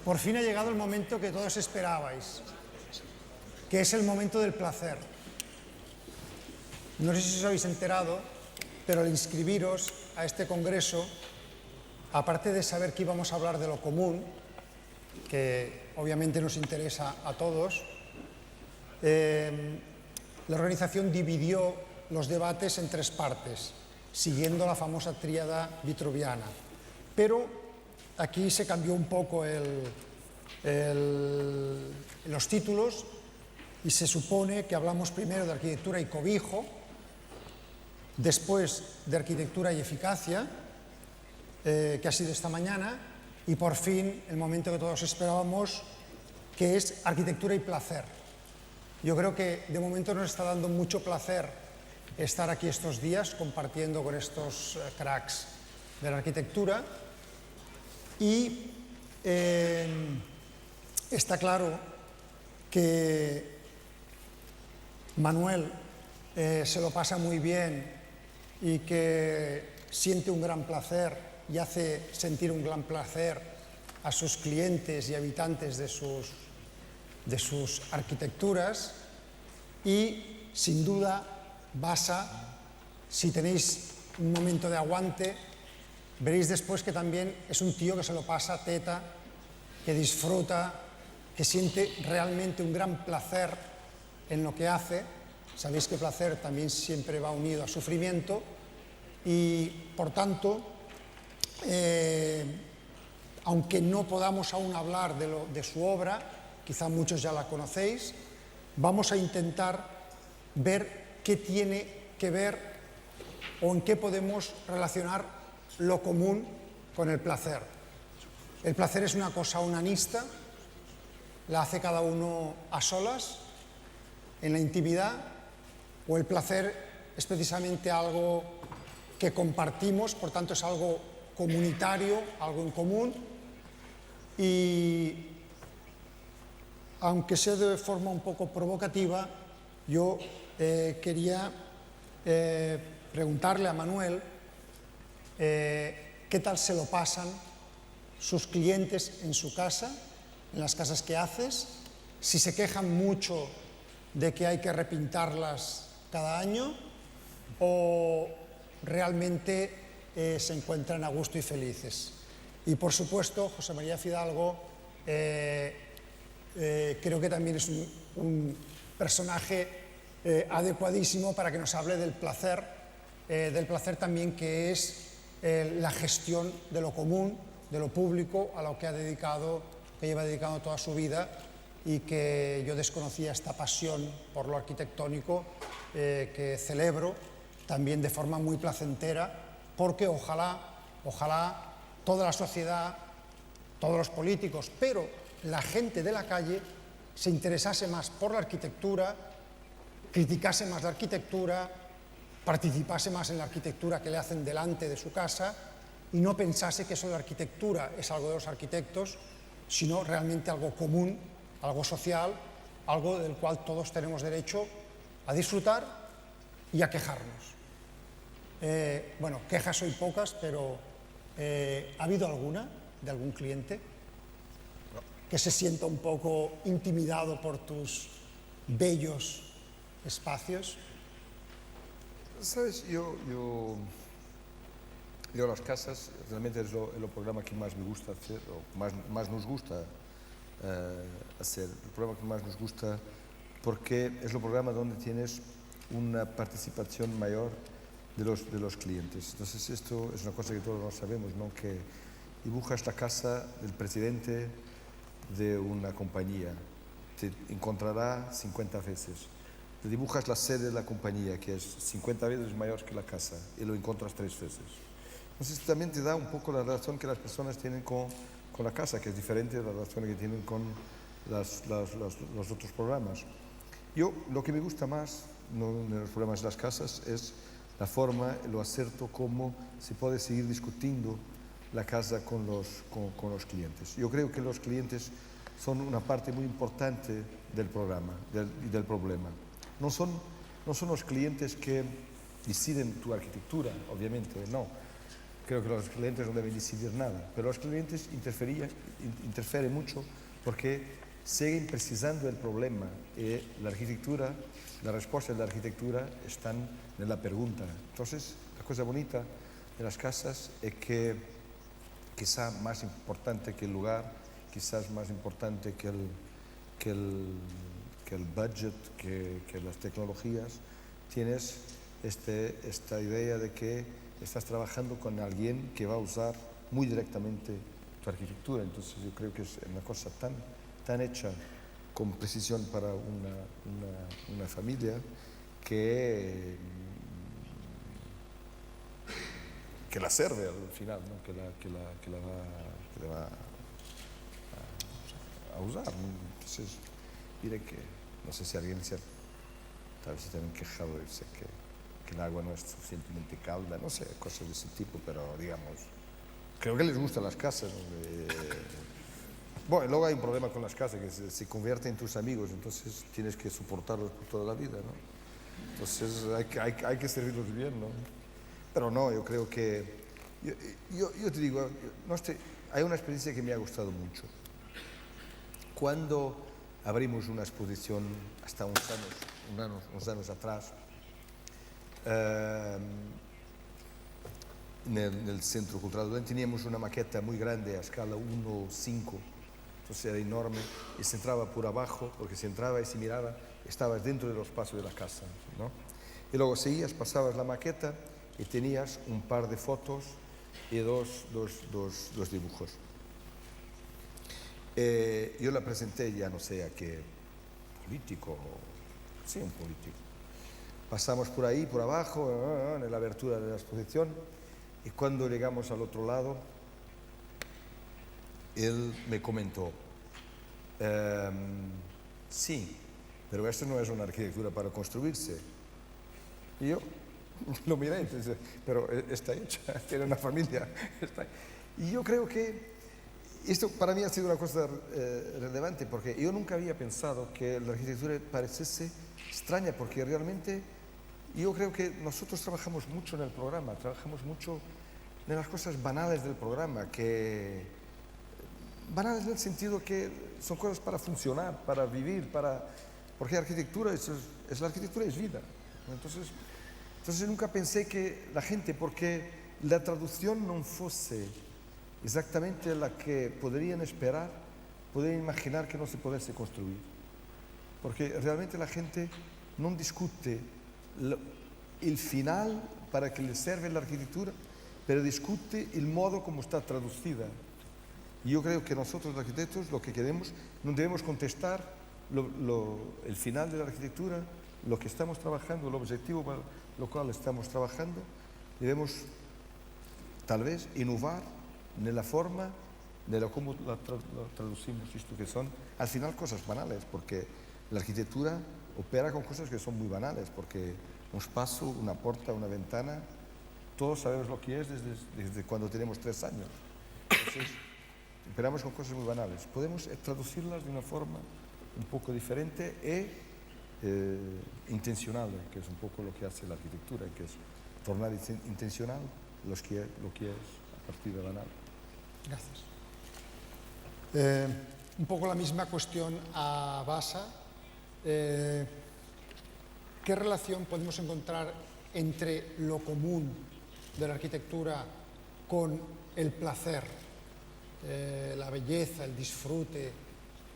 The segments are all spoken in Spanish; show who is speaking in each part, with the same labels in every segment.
Speaker 1: Por fin ha llegado el momento que todos esperabais, que es el momento del placer. No sé si os habéis enterado, pero al inscribiros a este congreso, aparte de saber que íbamos a hablar de lo común, que obviamente nos interesa a todos, la organización dividió los debates en 3 partes, siguiendo la famosa tríada vitruviana. Pero aquí se cambió un poco los títulos y se supone que hablamos primero de arquitectura y cobijo, después de arquitectura y eficacia, que ha sido esta mañana, y por fin el momento que todos esperábamos, que es arquitectura y placer. Yo creo que de momento nos está dando mucho placer estar aquí estos días compartiendo con estos cracks de la arquitectura y está claro que Manuel se lo pasa muy bien y que siente un gran placer y hace sentir un gran placer a sus clientes y habitantes de sus arquitecturas y sin duda basa, si tenéis un momento de aguante, veréis después que también es un tío que se lo pasa teta, que disfruta, que siente realmente un gran placer en lo que hace. Sabéis que placer también siempre va unido a sufrimiento y, por tanto, aunque no podamos aún hablar de su obra, quizá muchos ya la conocéis, vamos a intentar ver qué tiene que ver o en qué podemos relacionar lo común con el placer. El placer es una cosa onanista, la hace cada uno a solas, en la intimidad, o el placer es precisamente algo que compartimos, por tanto es algo comunitario, algo en común, y aunque sea de forma un poco provocativa, yo quería preguntarle a Manuel qué tal se lo pasan sus clientes en su casa, en las casas que haces, si se quejan mucho de que hay que repintarlas cada año o realmente se encuentran a gusto y felices. Y por supuesto, José María Fidalgo creo que también es un personaje adecuadísimo para que nos hable del placer también que es la gestión de lo común, de lo público, a lo que lleva dedicado toda su vida y que yo desconocía esta pasión por lo arquitectónico que celebro también de forma muy placentera, porque ojalá toda la sociedad, todos los políticos, pero la gente de la calle se interesase más por la arquitectura, criticase más la arquitectura, participase más en la arquitectura que le hacen delante de su casa y no pensase que eso de la arquitectura es algo de los arquitectos, sino realmente algo común, algo social, algo del cual todos tenemos derecho a disfrutar y a quejarnos. Bueno, quejas hoy pocas, pero ¿ha habido alguna de algún cliente que se sienta un poco intimidado por tus bellos espacios?
Speaker 2: Sabes, yo las casas realmente es el programa que más me gusta hacer, o más nos gusta hacer. El programa que más nos gusta porque es el programa donde tienes una participación mayor de los clientes. Entonces esto es una cosa que todos sabemos, ¿no? Que dibujas la casa del presidente de una compañía, te encontrará 50 veces. Te dibujas la sede de la compañía, que es 50 veces mayor que la casa, y lo encuentras 3 veces. Entonces también te da un poco la relación que las personas tienen con la casa, que es diferente de la relación que tienen con los otros programas. Yo, lo que me gusta más de los programas de las casas es la forma, lo acerto, cómo se puede seguir discutiendo la casa con los clientes. Yo creo que los clientes son una parte muy importante del programa y del problema. No son los clientes que deciden tu arquitectura, obviamente, no. creo que los clientes no deben decidir nada, pero los clientes interfieren mucho porque siguen precisando el problema y la arquitectura, la respuesta de la arquitectura están en la pregunta. Entonces, la cosa bonita de las casas es que quizá más importante que el lugar, quizás más importante que el budget, que las tecnologías, tienes esta idea de que estás trabajando con alguien que va a usar muy directamente tu arquitectura. Entonces yo creo que es una cosa tan hecha con precisión para una familia que la serve al final, ¿no? que la va a usar. Entonces diré que, no sé si alguien tal vez se tienen quejado de que el agua no es suficientemente cálida, no sé, cosas de ese tipo, pero digamos, creo que les gustan las casas. Bueno, luego hay un problema con las casas, que se convierten en tus amigos, entonces tienes que soportarlos por toda la vida, ¿no? Entonces hay que servirlos bien, ¿no? Pero no, yo creo que, yo te digo, hay una experiencia que me ha gustado mucho. Cuando abrimos una exposición hasta unos años atrás, en el Centro Cultural Belém teníamos una maqueta muy grande a escala 1:5, entonces era enorme y se entraba por abajo, porque se entraba y se miraba, estabas dentro de los pasos de la casa, ¿no? Y luego seguías, pasabas la maqueta y tenías un par de fotos y dos dibujos. Yo la presenté, ya no sé a qué político, sí, un político. Pasamos por ahí, por abajo, en la abertura de la exposición, y cuando llegamos al otro lado, él me comentó, sí, pero esto no es una arquitectura para construirse. Y yo lo miré, entonces, pero está hecha, tiene una familia. Y yo creo que esto para mí ha sido una cosa relevante, porque yo nunca había pensado que la arquitectura pareciese extraña, porque realmente yo creo que nosotros trabajamos mucho en el programa, trabajamos mucho en las cosas banales del programa, banales en el sentido que son cosas para funcionar, para vivir, porque la arquitectura la arquitectura es vida. Entonces nunca pensé que la gente, porque la traducción no fuese exactamente la que podrían esperar, podrían imaginar que no se pudiese construir. Porque realmente la gente no discute el final para que le sirve la arquitectura, pero discute el modo como está traducida. Y yo creo que nosotros los arquitectos lo que queremos, no debemos contestar el final de la arquitectura, lo que estamos trabajando, el objetivo para lo cual estamos trabajando, debemos tal vez innovar en la forma de cómo lo traducimos, esto que son al final cosas banales, porque la arquitectura opera con cosas que son muy banales, porque un espacio, una puerta, una ventana, todos sabemos lo que es desde cuando tenemos 3 años. Entonces, operamos con cosas muy banales. Podemos traducirlas de una forma un poco diferente intencional, que es un poco lo que hace la arquitectura, que es tornar intencional lo que es a partir de banal.
Speaker 1: Gracias. Un poco la misma cuestión a Basa. ¿Qué relación podemos encontrar entre lo común de la arquitectura con el placer, la belleza, el disfrute,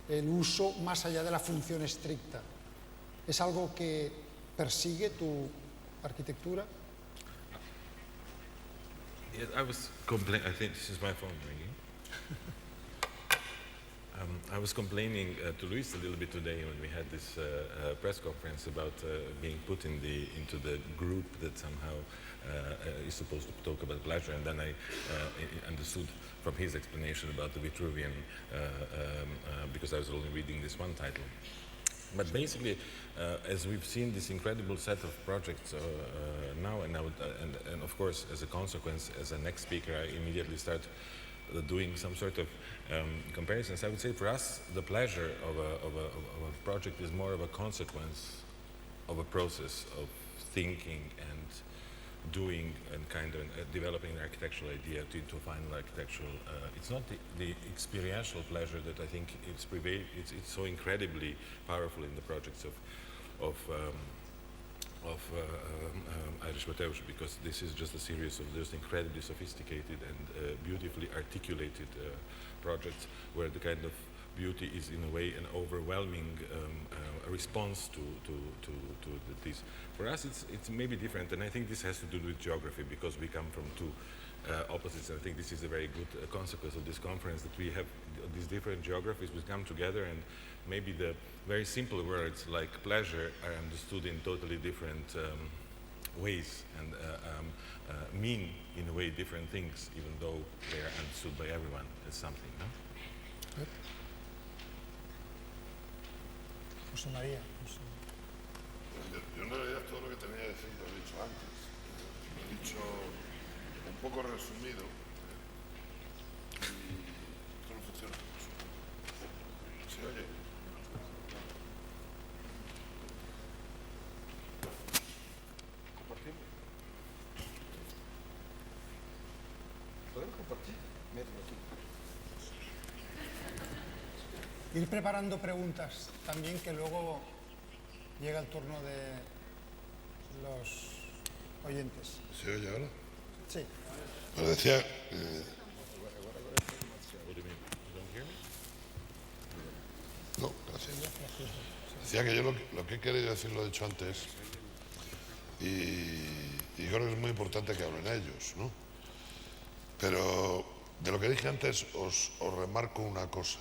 Speaker 1: el uso más allá de la función estricta? ¿Es algo que persigue tu arquitectura?
Speaker 3: Yes, I think this is my phone ringing. I was complaining to Luis a little bit today when we had this press conference about being put into the group that somehow is supposed to talk about pleasure, and then I understood from his explanation about the Vitruvian, because I was only reading this one title. But basically, as we've seen this incredible set of projects now, and of course, as a consequence, as a next speaker, I immediately start doing some sort of comparisons. I would say for us, the pleasure of a project is more of a consequence of a process of thinking and doing and kind of developing an architectural idea into a final architectural. It's not the experiential pleasure that I think it's so incredibly powerful in the projects of Irish Mateusz, because this is just a series of just incredibly sophisticated and beautifully articulated projects where the kind of beauty is in a way an overwhelming response to this. For us it's maybe different, and I think this has to do with geography, because we come from two opposites, and I think this is a very good consequence of this conference, that we have these different geographies which come together, and maybe the very simple words like pleasure are understood in totally different ways, and mean in a way different things, even though they are understood by everyone as something, no?
Speaker 1: Good. José María.
Speaker 4: Yo en realidad todo lo que tenía que decir lo he dicho antes. Lo he dicho un poco resumido. Y esto no funciona. ¿Se oye?
Speaker 2: ¿Compartimos? ¿Podemos compartir? Mételo aquí.
Speaker 1: Ir preparando preguntas también, que luego llega el turno de los oyentes.
Speaker 4: ¿Se oye ahora?
Speaker 1: Sí.
Speaker 4: Bueno, decía...
Speaker 3: What do you mean? You don't hear me?
Speaker 4: No, gracias. Decía que yo lo que he querido decir lo he dicho antes, y creo que es muy importante que hablen ellos, ¿no? Pero de lo que dije antes os remarco una cosa.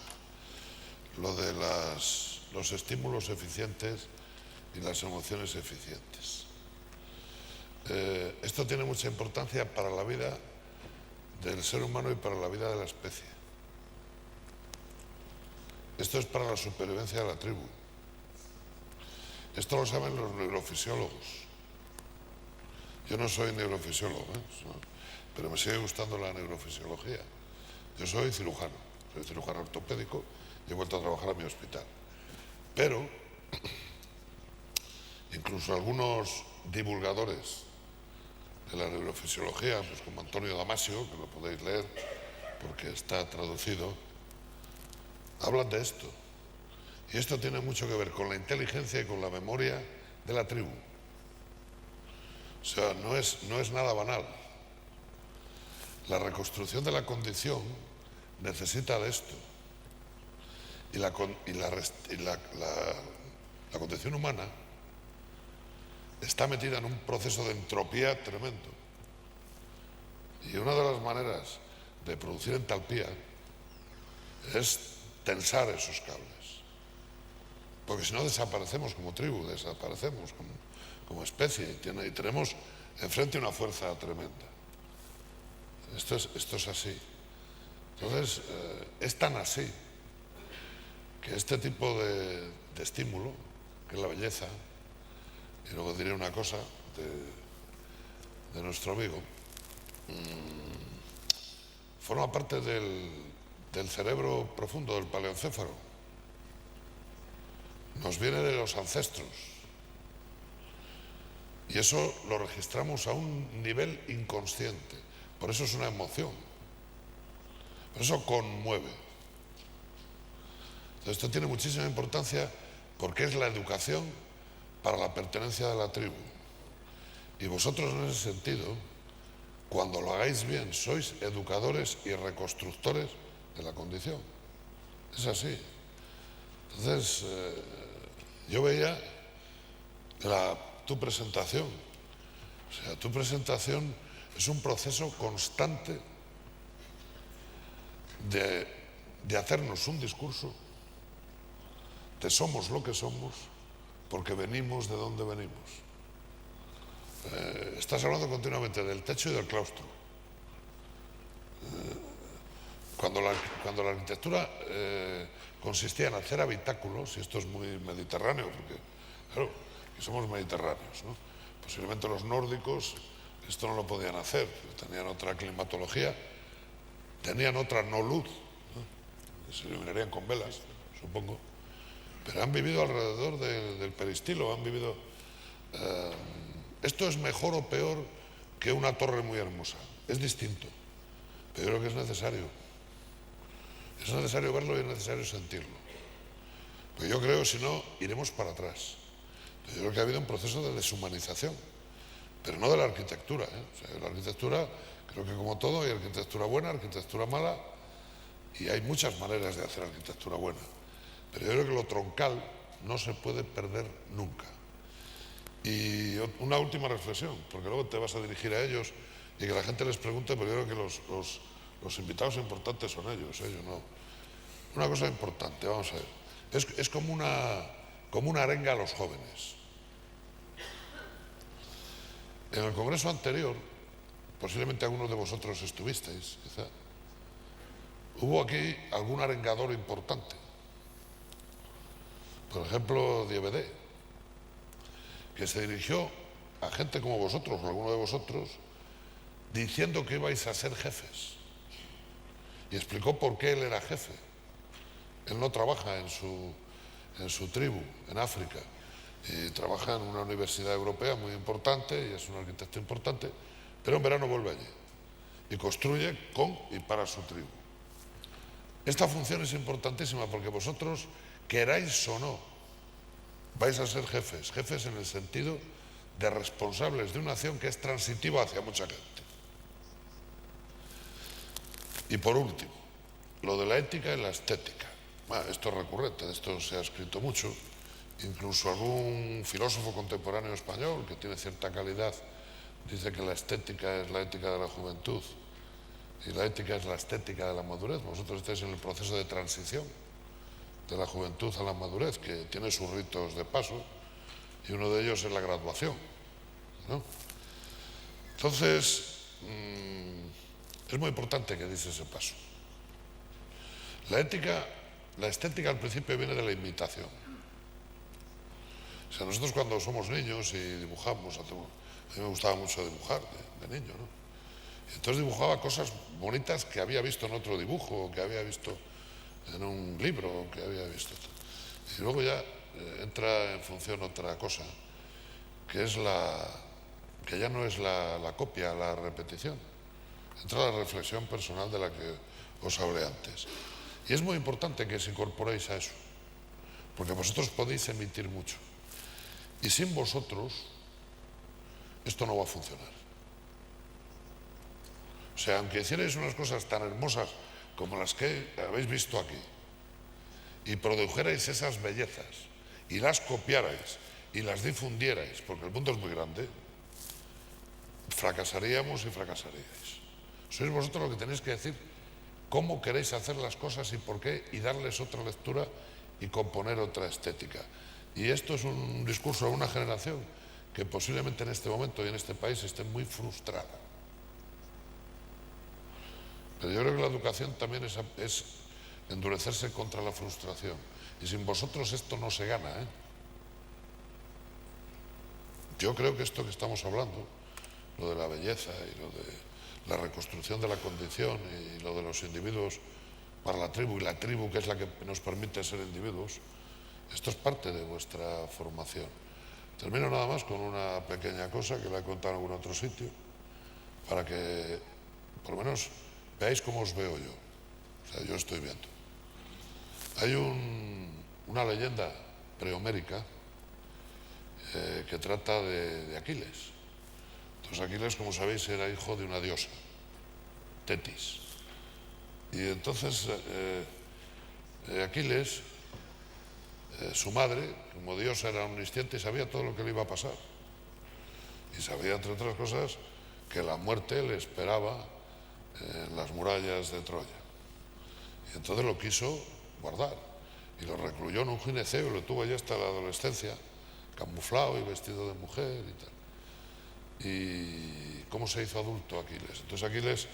Speaker 4: Lo de los estímulos eficientes y las emociones eficientes. Esto tiene mucha importancia para la vida del ser humano y para la vida de la especie. Esto es para la supervivencia de la tribu. Esto lo saben los neurofisiólogos. Yo no soy neurofisiólogo, pero me sigue gustando la neurofisiología. Yo soy cirujano ortopédico. He vuelto a trabajar a mi hospital. Pero incluso algunos divulgadores de la neurofisiología, pues como Antonio Damasio, que lo podéis leer porque está traducido, hablan de esto. Y esto tiene mucho que ver con la inteligencia y con la memoria de la tribu. O sea, no es nada banal. La reconstrucción de la condición necesita de esto. Y la condición humana está metida en un proceso de entropía tremendo. Y una de las maneras de producir entalpía es tensar esos cables. Porque si no desaparecemos como tribu, desaparecemos como especie, y tenemos enfrente una fuerza tremenda. Esto es así. Entonces, es tan así que este tipo de estímulo, que es la belleza, y luego diré una cosa de nuestro amigo, forma parte del cerebro profundo, del paleoencéfalo. Nos viene de los ancestros. Y eso lo registramos a un nivel inconsciente. Por eso es una emoción. Por eso conmueve. Entonces, esto tiene muchísima importancia porque es la educación para la pertenencia de la tribu. Y vosotros, en ese sentido, cuando lo hagáis bien, sois educadores y reconstructores de la condición. Es así. Entonces, yo veía tu presentación. O sea, tu presentación es un proceso constante de hacernos un discurso de somos lo que somos porque venimos de donde venimos. Estás hablando continuamente del techo y del claustro. Cuando la arquitectura consistía en hacer habitáculos, y esto es muy mediterráneo, porque claro, que somos mediterráneos, ¿no? Posiblemente los nórdicos esto no lo podían hacer, tenían otra climatología, tenían otra no luz, ¿no? Se iluminarían con velas, supongo, pero han vivido alrededor del peristilo, han vivido... ¿Esto es mejor o peor que una torre muy hermosa. Es distinto, pero yo creo que es necesario. Es necesario verlo y es necesario sentirlo. Pues yo creo que si no, iremos para atrás. Yo creo que ha habido un proceso de deshumanización, pero no de la arquitectura. O sea, la arquitectura, creo que como todo, hay arquitectura buena, arquitectura mala, y hay muchas maneras de hacer arquitectura buena. Pero yo creo que lo troncal no se puede perder nunca. Y una última reflexión, porque luego te vas a dirigir a ellos y que la gente les pregunte, pero yo creo que los invitados importantes son ellos no. Una cosa importante, vamos a ver, es como una arenga a los jóvenes. En el congreso anterior, posiblemente algunos de vosotros estuvisteis, quizá, hubo aquí algún arengador importante. Por ejemplo, Diebedé, que se dirigió a gente como vosotros o alguno de vosotros diciendo que ibais a ser jefes. Y explicó por qué él era jefe. Él no trabaja en su tribu, en África, y trabaja en una universidad europea muy importante y es un arquitecto importante, pero en verano vuelve allí y construye con y para su tribu. Esta función es importantísima porque vosotros, queráis o no, vais a ser jefes, jefes en el sentido de responsables de una acción que es transitiva hacia mucha gente. Y por último, lo de la ética y la estética. Bueno, esto es recurrente, de esto se ha escrito mucho. Incluso algún filósofo contemporáneo español que tiene cierta calidad dice que la estética es la ética de la juventud y la ética es la estética de la madurez. Vosotros estáis en el proceso de transición de la juventud a la madurez, que tiene sus ritos de paso, y uno de ellos es la graduación, ¿no? Entonces, es muy importante que deis ese paso. La estética al principio viene de la imitación. O sea, nosotros cuando somos niños y dibujamos, a mí me gustaba mucho dibujar de niño, ¿no? Y entonces dibujaba cosas bonitas que había visto en otro dibujo, o que había visto en un libro, o que había visto. Y luego ya entra en función otra cosa, que ya no es la copia, la repetición. Entra la reflexión personal de la que os hablé antes. Y es muy importante que os incorporéis a eso, porque vosotros podéis emitir mucho. Y sin vosotros, esto no va a funcionar. O sea, aunque hicierais unas cosas tan hermosas como las que habéis visto aquí, y produjerais esas bellezas, y las copiarais, y las difundierais, porque el mundo es muy grande, fracasaríamos y fracasaríais. Sois vosotros lo que tenéis que decir cómo queréis hacer las cosas y por qué, y darles otra lectura y componer otra estética. Y esto es un discurso de una generación que posiblemente en este momento y en este país esté muy frustrada. Pero yo creo que la educación también es endurecerse contra la frustración. Y sin vosotros esto no se gana, ¿eh? Yo creo que esto que estamos hablando, lo de la belleza y lo de la reconstrucción de la condición y lo de los individuos para la tribu, y la tribu que es la que nos permite ser individuos, esto es parte de vuestra formación. Termino nada más con una pequeña cosa que la he contado en algún otro sitio, para que por lo menos veáis cómo os veo yo. O sea, yo estoy viendo. Hay una leyenda prehomérica que trata de Aquiles. Entonces Aquiles, como sabéis, era hijo de una diosa, Tetis. Y entonces Aquiles, su madre, como diosa, era omnisciente y sabía todo lo que le iba a pasar. Y sabía, entre otras cosas, que la muerte le esperaba en las murallas de Troya. Y entonces lo quiso guardar y lo recluyó en un gineceo y lo tuvo allí hasta la adolescencia, camuflado y vestido de mujer y tal. ¿Y cómo se hizo adulto Aquiles? Entonces Aquiles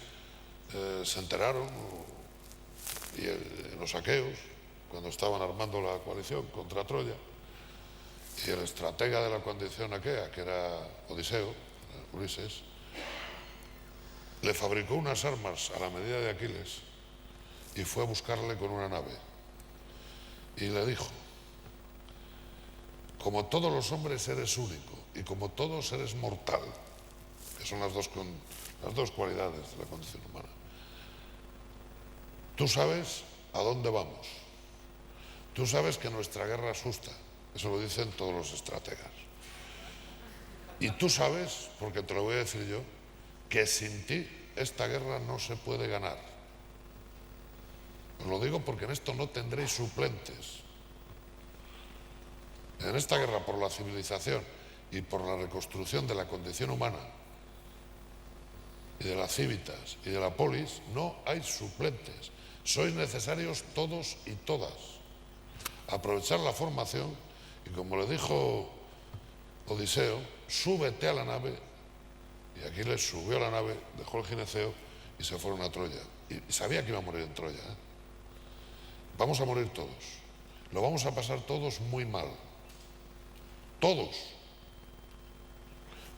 Speaker 4: se enteraron, y los aqueos, cuando estaban armando la coalición contra Troya, y el estratega de la coalición aquea, que era Odiseo, Ulises, le fabricó unas armas a la medida de Aquiles y fue a buscarle con una nave. Y le dijo: como todos los hombres eres único y como todos eres mortal, son las dos cualidades de la condición humana. Tú sabes a dónde vamos. Tú sabes que nuestra guerra asusta. Eso lo dicen todos los estrategas. Y tú sabes, porque te lo voy a decir yo, que sin ti esta guerra no se puede ganar. Os lo digo porque en esto no tendréis suplentes. En esta guerra por la civilización y por la reconstrucción de la condición humana y de las civitas y de la polis, no hay suplentes. Sois necesarios todos y todas. Aprovechar la formación y, como le dijo Odiseo, súbete a la nave, y Aquiles subió a la nave, dejó el gineceo y se fueron a Troya. Y sabía que iba a morir en Troya. Vamos a morir todos. Lo vamos a pasar todos muy mal. Todos.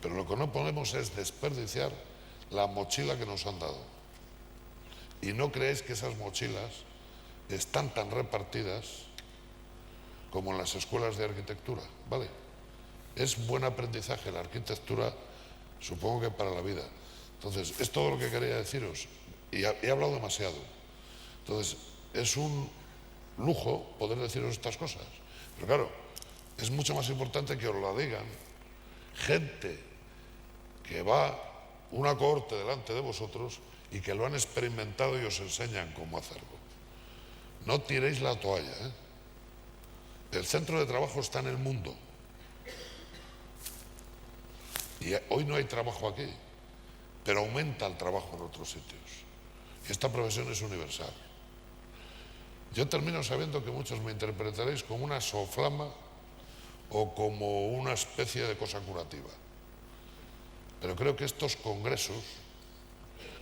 Speaker 4: Pero lo que no podemos es desperdiciar la mochila que nos han dado. Y no creéis que esas mochilas están tan repartidas como en las escuelas de arquitectura, ¿vale? Es buen aprendizaje la arquitectura, supongo que para la vida. Entonces, es todo lo que quería deciros. Y he hablado demasiado. Entonces, es un lujo poder deciros estas cosas. Pero claro, es mucho más importante que os la digan gente que va una cohorte delante de vosotros y que lo han experimentado y os enseñan cómo hacerlo. No tiréis la toalla, ¿eh? El centro de trabajo está en el mundo. Y hoy no hay trabajo aquí, pero aumenta el trabajo en otros sitios. Y esta profesión es universal. Yo termino sabiendo que muchos me interpretaréis como una soflama o como una especie de cosa curativa. Pero creo que estos congresos,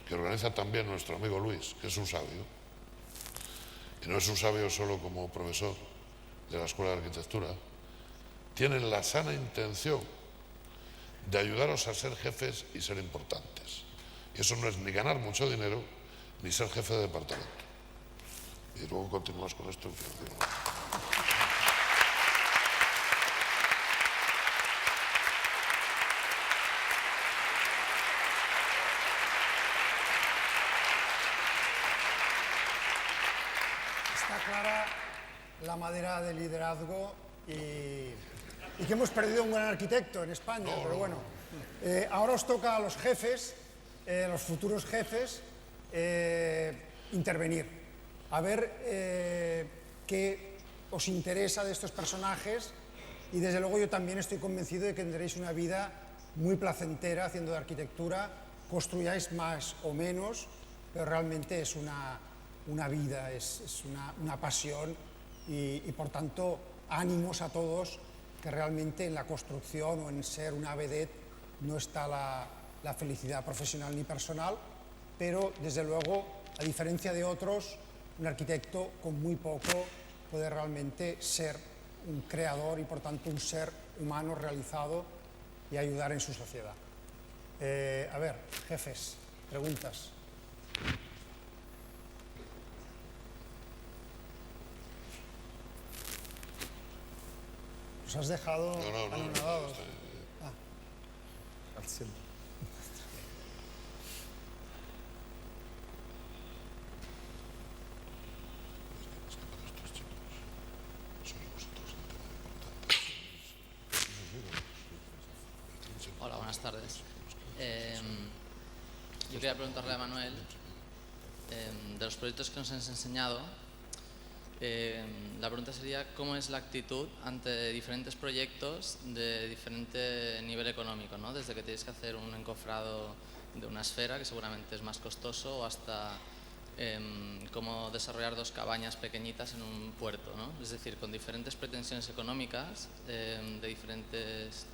Speaker 4: que organiza también nuestro amigo Luis, que es un sabio, y no es un sabio solo como profesor de la Escuela de Arquitectura, tienen la sana intención de ayudaros a ser jefes y ser importantes. Y eso no es ni ganar mucho dinero, ni ser jefe de departamento. Y luego continúas con esto.
Speaker 1: Está clara la madera de liderazgo y que hemos perdido un gran arquitecto en España, pero bueno. Ahora os toca a los jefes, los futuros jefes, intervenir. A ver qué os interesa de estos personajes, y desde luego yo también estoy convencido de que tendréis una vida muy placentera haciendo de arquitectura, construyáis más o menos, pero realmente es una vida, es una pasión y por tanto ánimos a todos, que realmente en la construcción o en ser una vedette no está la felicidad profesional ni personal, pero desde luego, a diferencia de otros, un arquitecto con muy poco puede realmente ser un creador y por tanto un ser humano realizado y ayudar en su sociedad. A ver, jefes, preguntas. ¿Os has dejado anonadados?
Speaker 2: Al cielo.
Speaker 5: Hola, buenas tardes. Yo quería preguntarle a Manuel, de los proyectos que nos has enseñado, la pregunta sería cómo es la actitud ante diferentes proyectos de diferente nivel económico, ¿no? Desde que tienes que hacer un encofrado de una esfera, que seguramente es más costoso, o hasta cómo desarrollar 2 cabañas pequeñitas en un puerto, ¿no? Es decir, con diferentes pretensiones económicas de diferentes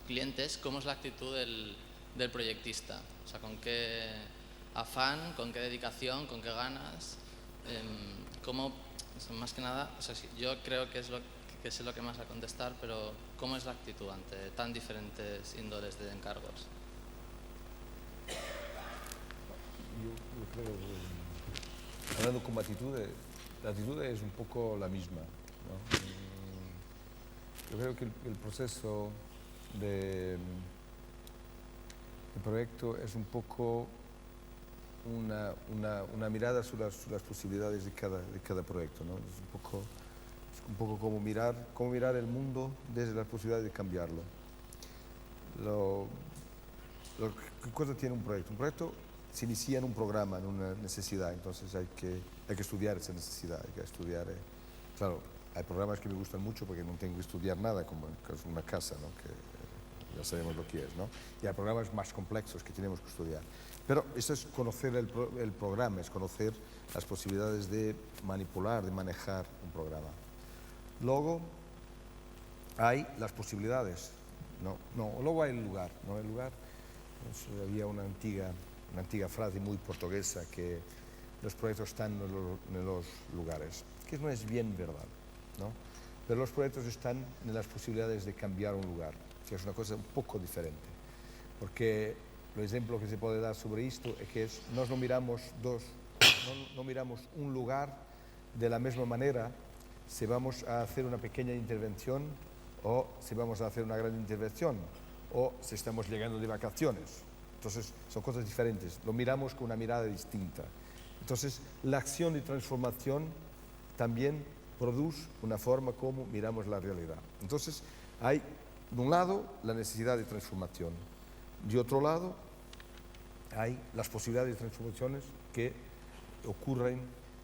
Speaker 5: clientes, ¿cómo es la actitud del proyectista? O sea, ¿con qué afán, con qué dedicación, con qué ganas? ¿Cómo, más que nada, o sea, yo creo que sé lo que más a contestar, pero ¿cómo es la actitud ante tan diferentes índoles de encargos?
Speaker 2: Yo creo, hablando como actitud, la actitud es un poco la misma, ¿no? Yo creo que el proceso de El proyecto es un poco una mirada sobre las posibilidades de cada proyecto, ¿no? Es un poco como mirar el mundo desde la posibilidad de cambiarlo. ¿Qué cosa tiene un proyecto? Un proyecto se inicia en un programa, en una necesidad, entonces hay que estudiar esa necesidad, hay que estudiar. Claro, hay programas que me gustan mucho porque no tengo que estudiar nada, como es una casa, ¿no? Que ya sabemos lo que es, ¿no? Y hay programas más complejos que tenemos que estudiar. Pero eso es conocer el programa, es conocer las posibilidades de manipular, de manejar un programa. Luego hay las posibilidades, luego hay el lugar, ¿no? El lugar, había una antigua frase muy portuguesa que los proyectos están en los lugares, que no es bien verdad, ¿no? Pero los proyectos están en las posibilidades de cambiar un lugar, que es una cosa un poco diferente, porque el ejemplo que se puede dar sobre esto es que no miramos un lugar de la misma manera si vamos a hacer una pequeña intervención o si vamos a hacer una gran intervención o si estamos llegando de vacaciones. Entonces son cosas diferentes, lo miramos con una mirada distinta. Entonces la acción de transformación también produce una forma como miramos la realidad. Entonces hay de un lado la necesidad de transformación, de otro lado hay las posibilidades de transformaciones que ocurren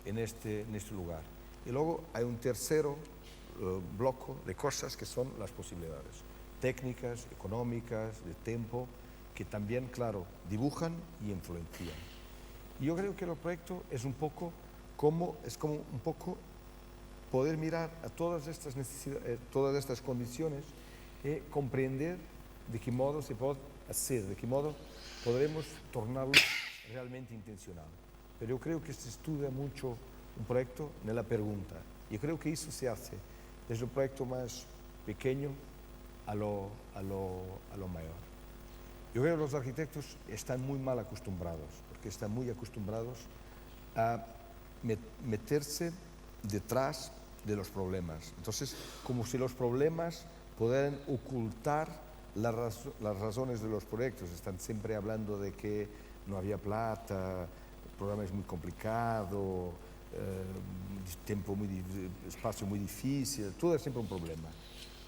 Speaker 2: en este lugar. Y luego hay un tercero bloque de cosas que son las posibilidades técnicas, económicas, de tiempo, que también, claro, dibujan y influencian. Y yo creo que el proyecto es como un poco poder mirar a todas estas necesidades, todas estas condiciones y comprender de qué modo se puede hacer, de qué modo podremos tornarlo realmente intencional. Pero yo creo que se estudia mucho un proyecto en la pregunta. Yo creo que eso se hace desde un proyecto más pequeño a lo mayor. Yo creo que los arquitectos están muy mal acostumbrados, porque están muy acostumbrados a meterse detrás de los problemas. Entonces, como si los problemas pudieran ocultar las razones de los proyectos. Están siempre hablando de que no había plata, el programa es muy complicado, espacio muy difícil, todo es siempre un problema.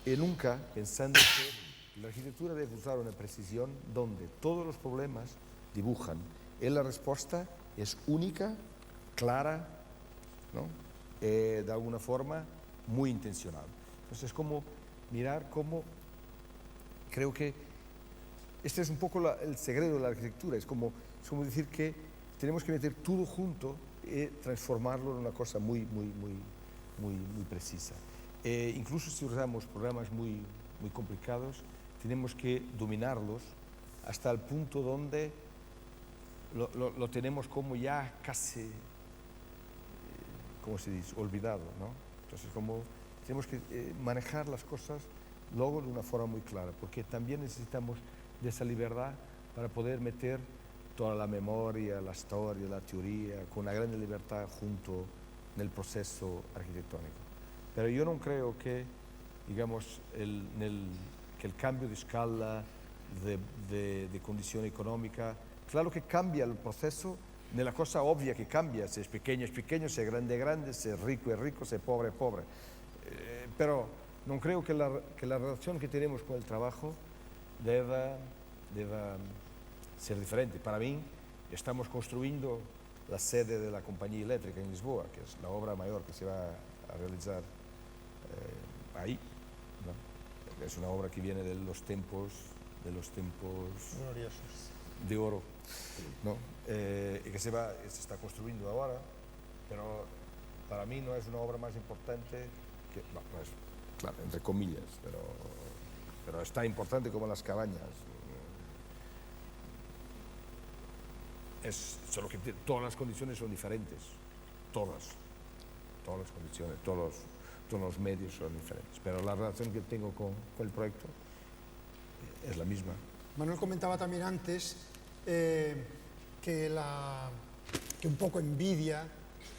Speaker 2: Y nunca pensando que la arquitectura debe usar una precisión donde todos los problemas dibujan y la respuesta es única, clara, ¿no? De alguna forma muy intencional. Entonces es como mirar cómo, creo que este es un poco el secreto de la arquitectura, es como decir que tenemos que meter todo junto y transformarlo en una cosa muy precisa. Incluso si usamos programas muy complicados, tenemos que dominarlos hasta el punto donde lo tenemos como ya casi, ¿cómo se dice?, olvidado, ¿no? Entonces, como tenemos que manejar las cosas luego de una forma muy clara, porque también necesitamos de esa libertad para poder meter toda la memoria, la historia, la teoría, con una gran libertad junto en el proceso arquitectónico. Pero yo no creo que, digamos, que el cambio de escala, de condición económica, claro que cambia el proceso de la cosa obvia que cambia, si es pequeño, si es grande, si es rico, si es pobre. Pero no creo que la relación que tenemos con el trabajo deba ser diferente. Para mí, estamos construyendo la sede de la compañía eléctrica en Lisboa, que es la obra mayor que se va a realizar ahí, ¿no? Es una obra que viene de los tiempos de oro, ¿no? Y que se está construyendo ahora, pero para mí no es una obra más importante que, no es, claro, entre comillas, pero está importante como las cabañas. Solo que todas las condiciones son diferentes, todas las condiciones, todos los medios son diferentes, pero la relación que tengo con el proyecto es la misma.
Speaker 1: Manuel comentaba también antes que un poco envidia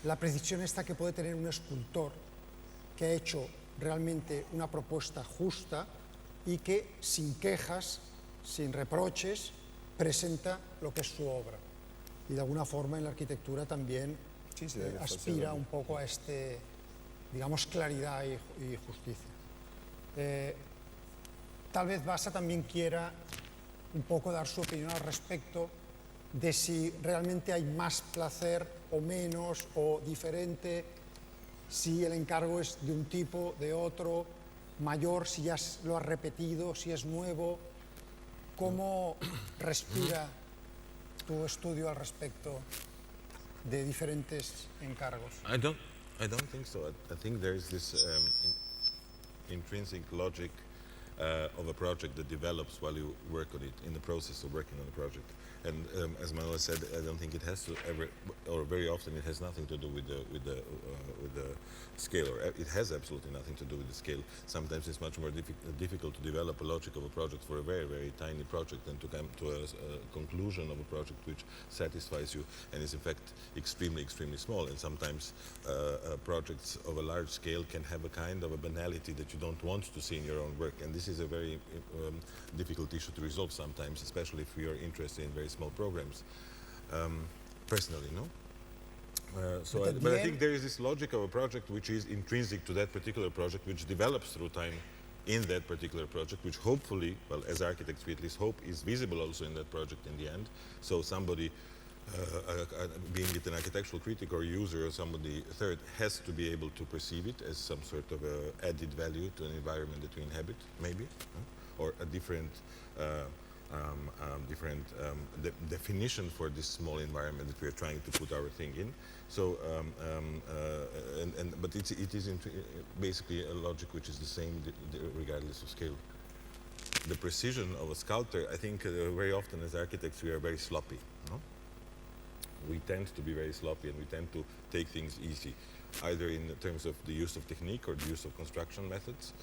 Speaker 1: la precisión esta que puede tener un escultor que ha hecho realmente una propuesta justa y que sin quejas, sin reproches, presenta lo que es su obra. Y de alguna forma en la arquitectura también
Speaker 2: Sí, sí, debe
Speaker 1: aspira
Speaker 2: ser.
Speaker 1: un poco a digamos, claridad y justicia. Tal vez Bassa también quiera un poco dar su opinión al respecto de si realmente hay más placer o menos o diferente, si el encargo es de un tipo, de otro, mayor, si ya lo has repetido, si es nuevo. ¿Cómo respira tu estudio al respecto de diferentes encargos?
Speaker 3: I don't think so. I think there is this intrinsic logic of a project that develops while you work on it, in the process of working on the project. And as Manuel said, I don't think it has to ever, or very often, it has nothing to do with the scale, or it has absolutely nothing to do with the scale. Sometimes it's much more difficult to develop a logic of a project for a very, very tiny project than to come to a conclusion of a project which satisfies you and is in fact extremely, extremely small. And sometimes projects of a large scale can have a kind of a banality that you don't want to see in your own work. And this is a very difficult issue to resolve sometimes, especially if you are interested in very small programs. Personally, no? But I think there is this logic of a project which is intrinsic to that particular project, which develops through time in that particular project, which hopefully, well, as architects we at least hope, is visible also in that project in the end. So somebody, being it an architectural critic or user or somebody third, has to be able to perceive it as some sort of added value to an environment that we inhabit, maybe, or a different definition for this small environment that we are trying to put our thing in. So, but it is basically a logic which is the same regardless of scale. The precision of a sculptor, I think very often as architects we are very sloppy. No? We tend to be very sloppy and we tend to take things easy, either in terms of the use of technique or the use of construction methods.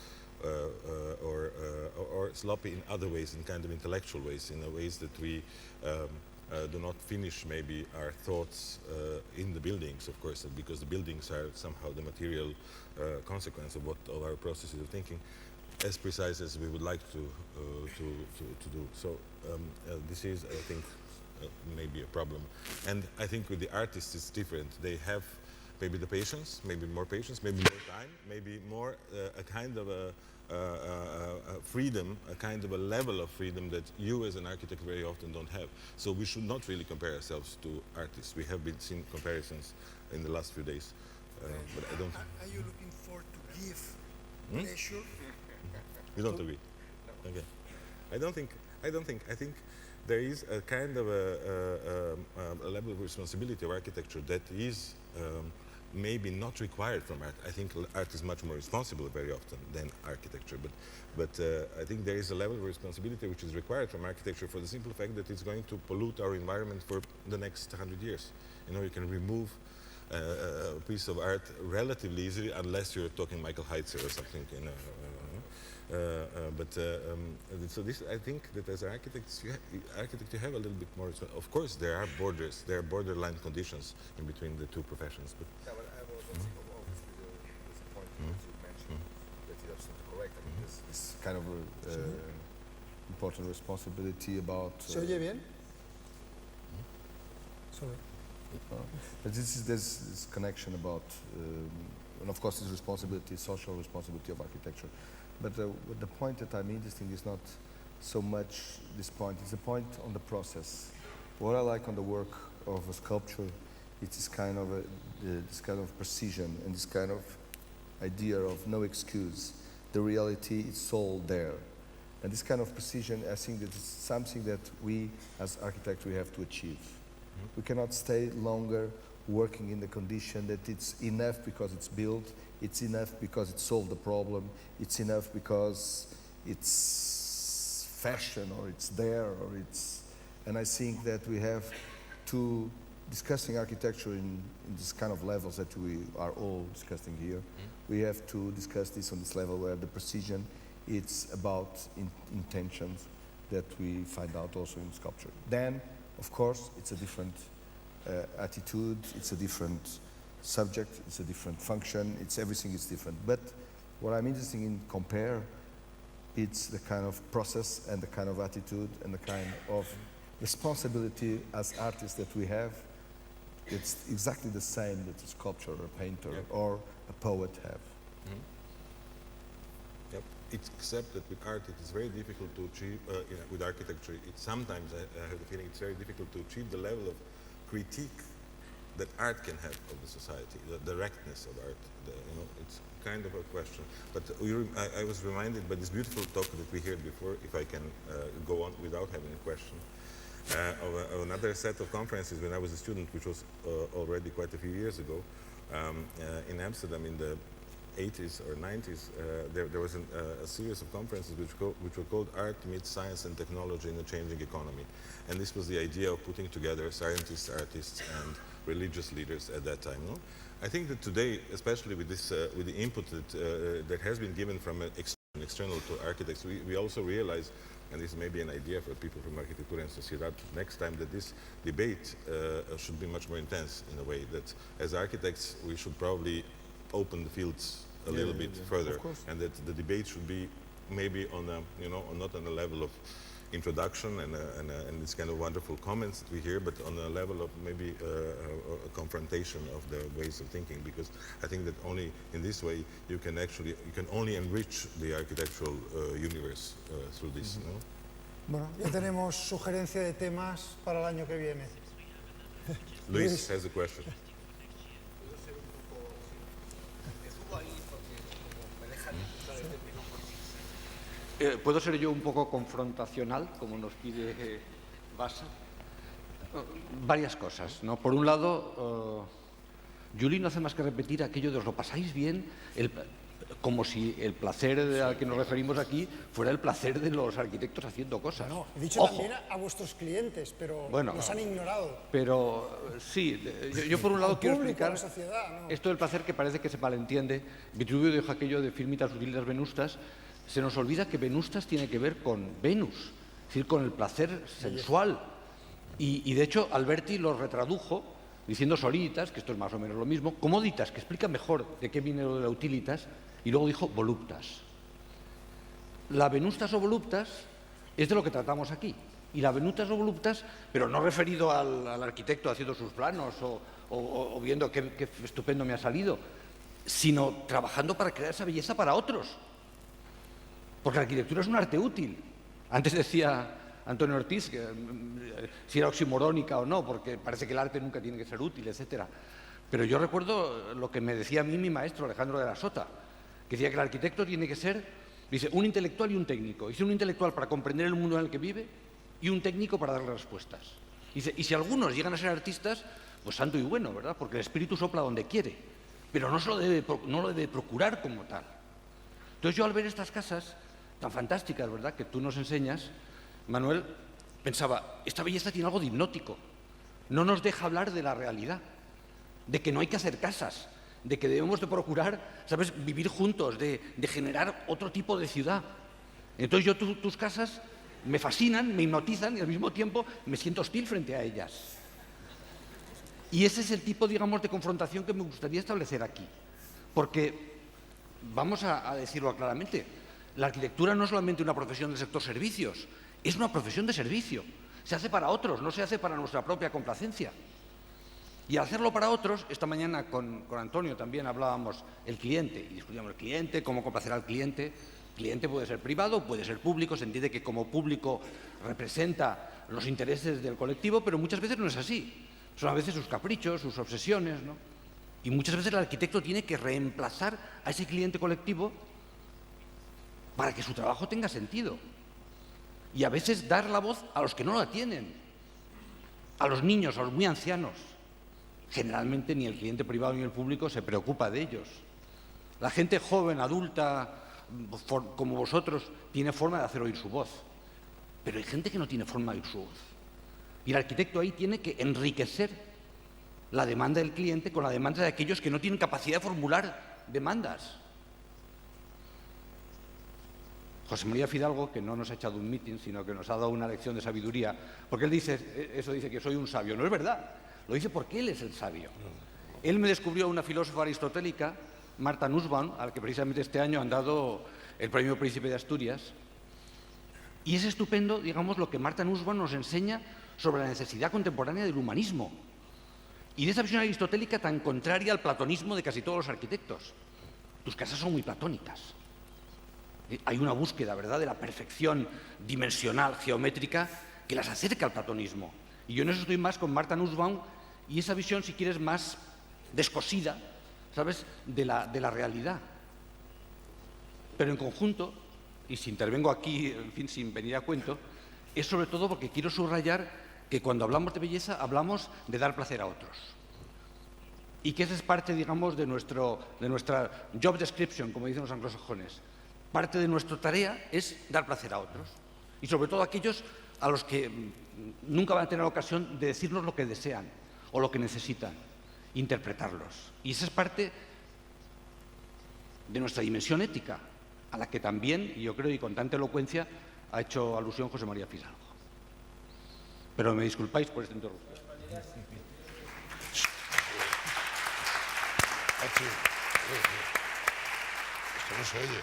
Speaker 3: Or sloppy in other ways, in kind of intellectual ways, in the ways that we do not finish maybe our thoughts in the buildings, of course, because the buildings are somehow the material consequence of our processes of thinking, as precise as we would like to do. So this is, I think, maybe a problem. And I think with the artists it's different. They have maybe the patience, maybe more patience, maybe more time, maybe more a kind of a freedom, a kind of a level of freedom that you as an architect very often don't have. So we should not really compare ourselves to artists. We have been seeing comparisons in the last few days, but I don't.
Speaker 1: Are you looking for to give pleasure?
Speaker 3: You don't agree? No. Okay. I don't think. I think there is a kind of a level of responsibility of architecture that is maybe not required from art. I think art is much more responsible very often than architecture, but I think there is a level of responsibility which is required from architecture for the simple fact that it's going to pollute our environment for the next 100 years. You know, you can remove a piece of art relatively easily unless you're talking Michael Heitzer or something, you know. So this, I think that as architects, you have a little bit more. Of course, there are borders, there are borderline conditions in between the two professions. But
Speaker 2: Yeah, but I was also obviously there's a point that you mentioned that is absolutely correct. I mean, there's this kind of important responsibility about.
Speaker 1: ¿Se oye bien? Sorry.
Speaker 2: But there's this connection about, and of course, this responsibility, social responsibility of architecture. But the point that I'm interested in is not so much this point. It's a point on the process. What I like on the work of a sculpture, it's this kind of precision and this kind of idea of no excuse. The reality is all there. And this kind of precision, I think that it's something that we as architects we have to achieve. We cannot stay longer working in the condition that it's enough because it's built, it's enough because it solved the problem, it's enough because it's fashion or it's there or it's... And I think that we have to, discussing architecture in this kind of levels that we are all discussing here, we have to discuss this on this level where the precision, it's about intentions that we find out also in sculpture. Then, of course, it's a different attitude, it's a different subject, it's a different function, everything is different. But what I'm interested in compare, it's the kind of process and the kind of attitude and the kind of responsibility as artists that we have, it's exactly the same that a sculptor or a painter or a poet have.
Speaker 3: Yep. Except that with art it is very difficult to achieve, with architecture, sometimes I have the feeling it's very difficult to achieve the level of critique that art can have of the society, the directness of art. It's kind of a question. But I was reminded by this beautiful talk that we heard before, if I can go on without having a question, of another set of conferences when I was a student, which was already quite a few years ago, in Amsterdam in the 80s or 90s, there was a series of conferences which were called Art Meets Science and Technology in a Changing Economy. And this was the idea of putting together scientists, artists, and religious leaders at that time. No? I think that today, especially with this, with the input that has been given from external to architects, we also realize, and this may be an idea for people from Arquitectura and Sociedad, next time that this debate should be much more intense in a way that as architects we should probably open the fields a little bit further, and that the debate should be maybe on a, not on a level of introduction and this kind of wonderful comments that we hear, but on a level of maybe a confrontation of the ways of thinking, because I think that only in this way you can only enrich the architectural universe through this. No?
Speaker 1: Bueno, ya tenemos sugerencia de temas para el año que viene.
Speaker 3: Luis has a question.
Speaker 6: ¿Puedo ser yo un poco confrontacional, como nos pide Basa? Varias cosas, ¿no? Por un lado, Juli no hace más que repetir aquello de os lo pasáis bien, como si el placer al que nos referimos aquí fuera el placer de los arquitectos haciendo cosas.
Speaker 1: No, he dicho también a vuestros clientes, pero
Speaker 6: bueno,
Speaker 1: los han ignorado.
Speaker 6: Pero sí, yo por un lado quiero explicar
Speaker 1: la sociedad, ¿no?
Speaker 6: Esto del placer que parece que se malentiende. Vitruvio dijo aquello de firmitas utiles venustas. Se nos olvida que venustas tiene que ver con Venus, es decir, con el placer sensual. Y de hecho Alberti lo retradujo diciendo solitas, que esto es más o menos lo mismo, comoditas, que explica mejor de qué viene lo de la utilitas, y luego dijo voluptas. La venustas o voluptas es de lo que tratamos aquí. Y la venustas o voluptas, pero no referido al arquitecto haciendo sus planos o viendo qué estupendo me ha salido, sino trabajando para crear esa belleza para otros. Porque la arquitectura es un arte útil. Antes decía Antonio Ortiz que si era oximorónica o no, porque parece que el arte nunca tiene que ser útil, etc. Pero yo recuerdo lo que me decía a mí mi maestro, Alejandro de la Sota, que decía que el arquitecto tiene que ser, dice, un intelectual y un técnico. Dice, un intelectual para comprender el mundo en el que vive y un técnico para darle respuestas. Dice, y si algunos llegan a ser artistas, pues santo y bueno, ¿verdad? Porque el espíritu sopla donde quiere, pero no lo debe procurar como tal. Entonces yo al ver estas casas tan fantásticas, ¿verdad?, que tú nos enseñas, Manuel, pensaba, esta belleza tiene algo de hipnótico, no nos deja hablar de la realidad, de que no hay que hacer casas, de que debemos de procurar, ¿sabes?, vivir juntos, de generar otro tipo de ciudad. Entonces yo tus casas me fascinan, me hipnotizan y al mismo tiempo me siento hostil frente a ellas. Y ese es el tipo, digamos, de confrontación que me gustaría establecer aquí, porque vamos a decirlo claramente, la arquitectura no es solamente una profesión del sector servicios, es una profesión de servicio. Se hace para otros, no se hace para nuestra propia complacencia. Y al hacerlo para otros, esta mañana con Antonio también hablábamos el cliente, y discutíamos el cliente, cómo complacer al cliente. El cliente puede ser privado, puede ser público, se entiende que como público representa los intereses del colectivo, pero muchas veces no es así. Son a veces sus caprichos, sus obsesiones, ¿no? Y muchas veces el arquitecto tiene que reemplazar a ese cliente colectivo para que su trabajo tenga sentido. Y a veces dar la voz a los que no la tienen, a los niños, a los muy ancianos. Generalmente ni el cliente privado ni el público se preocupa de ellos. La gente joven, adulta, como vosotros, tiene forma de hacer oír su voz. Pero hay gente que no tiene forma de oír su voz. Y el arquitecto ahí tiene que enriquecer la demanda del cliente con la demanda de aquellos que no tienen capacidad de formular demandas. José María Fidalgo, que no nos ha echado un mitin, sino que nos ha dado una lección de sabiduría, porque él dice, eso dice que soy un sabio. No es verdad, lo dice porque él es el sabio. Él me descubrió una filósofa aristotélica, Martha Nussbaum, a la que precisamente este año han dado el Premio Príncipe de Asturias. Y es estupendo, digamos, lo que Martha Nussbaum nos enseña sobre la necesidad contemporánea del humanismo y de esa visión aristotélica tan contraria al platonismo de casi todos los arquitectos. Tus casas son muy platónicas. Hay una búsqueda, ¿verdad?, de la perfección dimensional, geométrica, que las acerca al platonismo. Y yo en eso estoy más con Martha Nussbaum y esa visión, si quieres, más descosida, ¿sabes?, de la realidad. Pero en conjunto, y si intervengo aquí, en fin, sin venir a cuento, es sobre todo porque quiero subrayar que cuando hablamos de belleza hablamos de dar placer a otros. Y que esa es parte, digamos, de nuestra job description, como dicen los anglosajones. Parte de nuestra tarea es dar placer a otros. Y sobre todo a aquellos a los que nunca van a tener la ocasión de decirnos lo que desean o lo que necesitan, interpretarlos. Y esa es parte de nuestra dimensión ética, a la que también, y yo creo, y con tanta elocuencia, ha hecho alusión José María Fidalgo. Pero me disculpáis por esta interrupción.
Speaker 4: Esto no se oye.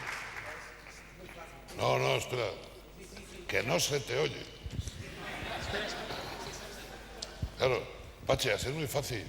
Speaker 4: No, espera. Que no se te oye. Claro, Pachi, así es muy fácil.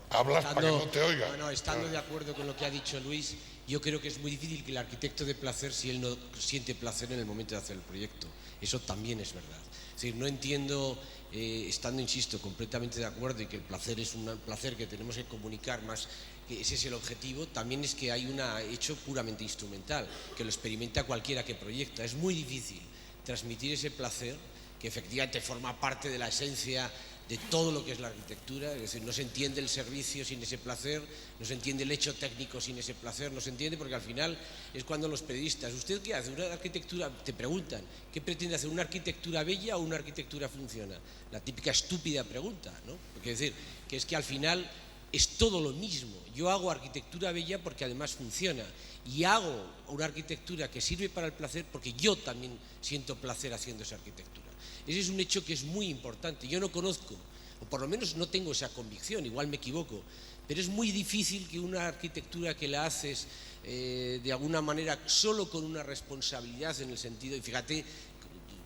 Speaker 4: Hablas para que no te oiga.
Speaker 7: No, estando de acuerdo con lo que ha dicho Luis, yo creo que es muy difícil que el arquitecto dé placer si él no siente placer en el momento de hacer el proyecto. Eso también es verdad. Es decir, no entiendo, estando, insisto, completamente de acuerdo y que el placer es un placer que tenemos que comunicar más, que ese es el objetivo, también es que hay un hecho puramente instrumental, que lo experimenta cualquiera que proyecta. Es muy difícil transmitir ese placer, que efectivamente forma parte de la esencia de todo lo que es la arquitectura, es decir, no se entiende el servicio sin ese placer, no se entiende el hecho técnico sin ese placer, no se entiende porque al final es cuando los periodistas, ¿usted qué hace? Una arquitectura, te preguntan, ¿qué pretende hacer? ¿Una arquitectura bella o una arquitectura funciona? La típica estúpida pregunta, ¿no? Porque decir, que es que al final es todo lo mismo. Yo hago arquitectura bella porque además funciona y hago una arquitectura que sirve para el placer porque yo también siento placer haciendo esa arquitectura. Ese es un hecho que es muy importante. Yo no conozco, o por lo menos no tengo esa convicción, igual me equivoco, pero es muy difícil que una arquitectura que la haces de alguna manera solo con una responsabilidad en el sentido, y fíjate,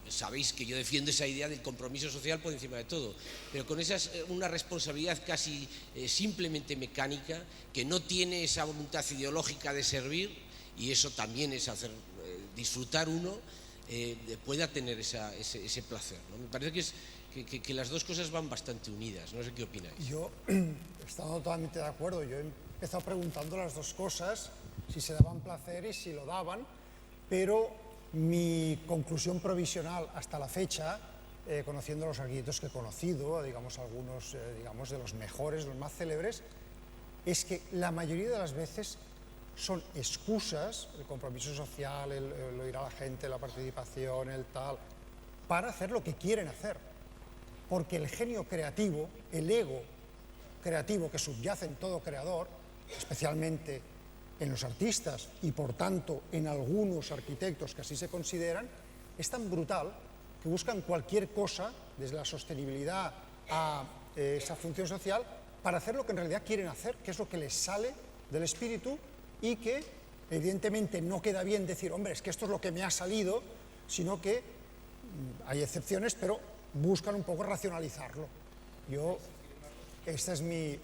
Speaker 7: sabéis que yo defiendo esa idea del compromiso social por encima de todo, pero con una responsabilidad casi simplemente mecánica, que no tiene esa voluntad ideológica de servir, y eso también es hacer disfrutar uno, pueda tener ese placer, ¿no? Me parece que las dos cosas van bastante unidas, no sé qué opináis.
Speaker 1: Yo he estado totalmente de acuerdo, yo he empezado preguntando las dos cosas, si se daban placer y si lo daban, pero mi conclusión provisional hasta la fecha, conociendo los arquitectos que he conocido, digamos algunos digamos de los mejores, los más célebres, es que la mayoría de las veces son excusas, el compromiso social, el oír a la gente, la participación, el tal, para hacer lo que quieren hacer. Porque el genio creativo, el ego creativo que subyace en todo creador, especialmente en los artistas y por tanto en algunos arquitectos que así se consideran, es tan brutal que buscan cualquier cosa, desde la sostenibilidad a esa función social, para hacer lo que en realidad quieren hacer, que es lo que les sale del espíritu, y que evidentemente no queda bien decir, hombre, es que esto es lo que me ha salido, sino que hay excepciones, pero buscan un poco racionalizarlo. Esta es mi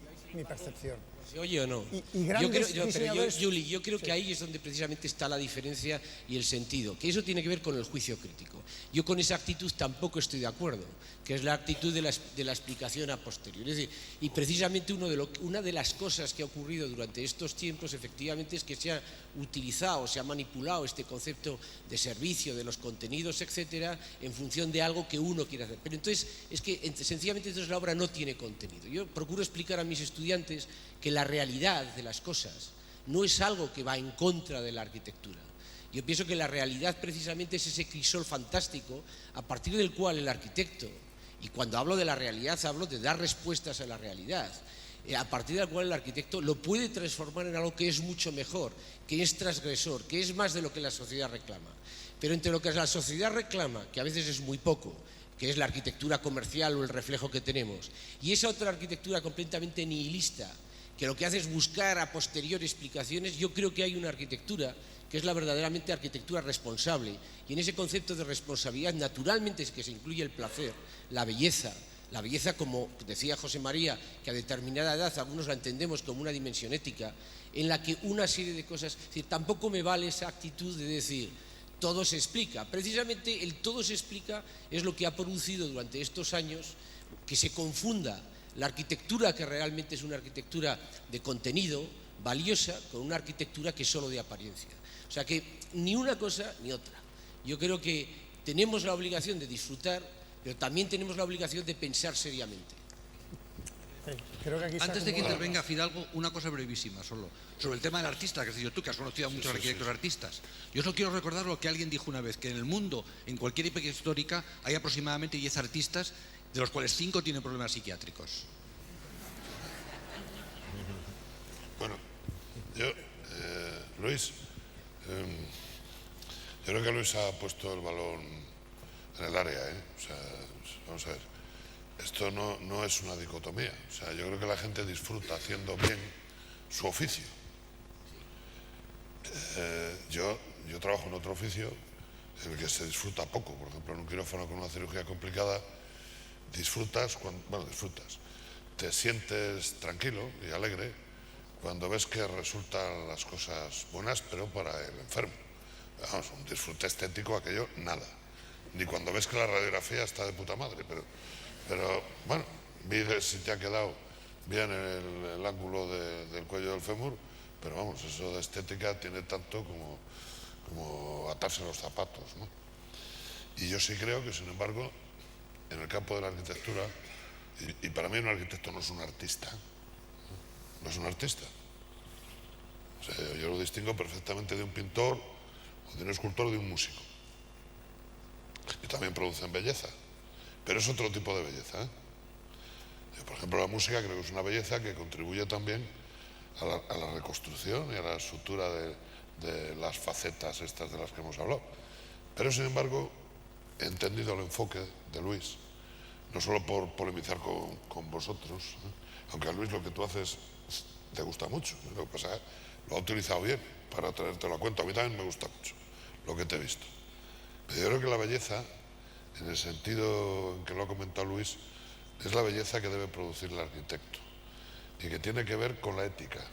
Speaker 1: percepción.
Speaker 7: ¿Se oye o no?
Speaker 1: Y grandes diseñadores...
Speaker 7: Juli, yo creo que ahí es donde precisamente está la diferencia y el sentido, que eso tiene que ver con el juicio crítico. Yo con esa actitud tampoco estoy de acuerdo, que es la actitud de la explicación a posteriori. Es decir, y precisamente una de las cosas que ha ocurrido durante estos tiempos efectivamente es que se ha utilizado, se ha manipulado este concepto de servicio, de los contenidos, etcétera, en función de algo que uno quiere hacer. Pero entonces, es que sencillamente entonces la obra no tiene contenido. Yo procuro explicar a mis estudiantes que la realidad de las cosas no es algo que va en contra de la arquitectura. Yo pienso que la realidad precisamente es ese crisol fantástico a partir del cual el arquitecto, y cuando hablo de la realidad hablo de dar respuestas a la realidad, a partir del cual el arquitecto lo puede transformar en algo que es mucho mejor, que es transgresor, que es más de lo que la sociedad reclama. Pero entre lo que la sociedad reclama, que a veces es muy poco, que es la arquitectura comercial o el reflejo que tenemos, y esa otra arquitectura completamente nihilista, que lo que hace es buscar a posteriori explicaciones, yo creo que hay una arquitectura que es la verdaderamente arquitectura responsable, y en ese concepto de responsabilidad naturalmente es que se incluye el placer, la belleza, como decía José María, que a determinada edad algunos la entendemos como una dimensión ética, en la que una serie de cosas, es decir, tampoco me vale esa actitud de decir todo se explica. Precisamente el todo se explica es lo que ha producido durante estos años que se confunda la arquitectura, que realmente es una arquitectura de contenido valiosa, con una arquitectura que es solo de apariencia. O sea que ni una cosa ni otra. Yo creo que tenemos la obligación de disfrutar, pero también tenemos la obligación de pensar seriamente.
Speaker 1: Creo que aquí
Speaker 8: Antes de que intervenga Fidalgo, una cosa brevísima solo. Sobre el tema del artista, que has dicho tú, que has conocido a muchos arquitectos artistas. Yo solo quiero recordar lo que alguien dijo una vez, que en el mundo, en cualquier época histórica, hay aproximadamente 10 artistas, de los cuales 5 tienen problemas psiquiátricos.
Speaker 4: Bueno, Luis, yo creo que Luis ha puesto el balón en el área, O sea, vamos a ver, esto no es una dicotomía. O sea, yo creo que la gente disfruta haciendo bien su oficio. Yo trabajo en otro oficio en el que se disfruta poco. Por ejemplo, en un quirófano con una cirugía complicada, disfrutas, te sientes tranquilo y alegre cuando ves que resultan las cosas buenas, pero para el enfermo. Vamos, un disfrute estético, aquello, nada. Ni cuando ves que la radiografía está de puta madre, pero bueno, mides si te ha quedado bien el ángulo del cuello del fémur, pero vamos, eso de estética tiene tanto como atarse los zapatos, ¿no? Y yo sí creo que, sin embargo, en el campo de la arquitectura, y para mí un arquitecto no es un artista, no es un artista. O sea, yo lo distingo perfectamente de un pintor, o de un escultor, o de un músico. Que también producen belleza, pero es otro tipo de belleza, Por ejemplo, la música creo que es una belleza que contribuye también a la reconstrucción y a la sutura de las facetas estas de las que hemos hablado. Pero, sin embargo, he entendido el enfoque de Luis, no solo por polemizar con vosotros, aunque a Luis lo que tú haces te gusta mucho, lo que pasa es que lo ha utilizado bien para traértelo a cuenta. A mí también me gusta mucho lo que te he visto. Pero yo creo que la belleza, en el sentido en que lo ha comentado Luis, es la belleza que debe producir el arquitecto y que tiene que ver con la ética.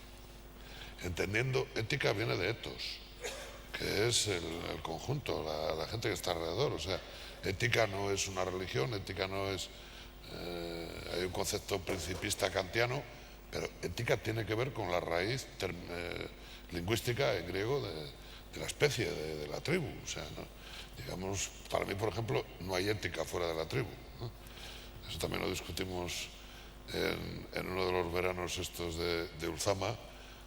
Speaker 4: Entendiendo, ética viene de ethos, que es el conjunto, la gente que está alrededor. O sea, ética no es una religión, ética no es... hay un concepto principista kantiano, pero ética tiene que ver con la raíz lingüística en griego de la especie, de la tribu. O sea, ¿no? Digamos, para mí, por ejemplo, no hay ética fuera de la tribu, ¿no? Eso también lo discutimos en uno de los veranos estos de Ulzama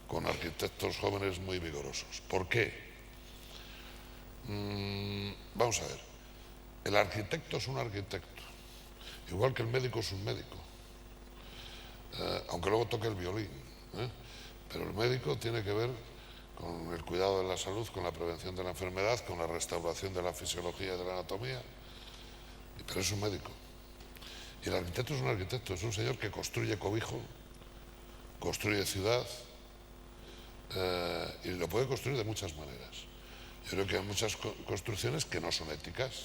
Speaker 4: con arquitectos jóvenes muy vigorosos. ¿Por qué? Vamos a ver, el arquitecto es un arquitecto, igual que el médico es un médico, aunque luego toque el violín, pero el médico tiene que ver con el cuidado de la salud, con la prevención de la enfermedad, con la restauración de la fisiología y de la anatomía, pero es un médico. Y el arquitecto es un arquitecto, es un señor que construye cobijo, construye ciudad, y lo puede construir de muchas maneras. Yo creo que hay muchas construcciones que no son éticas.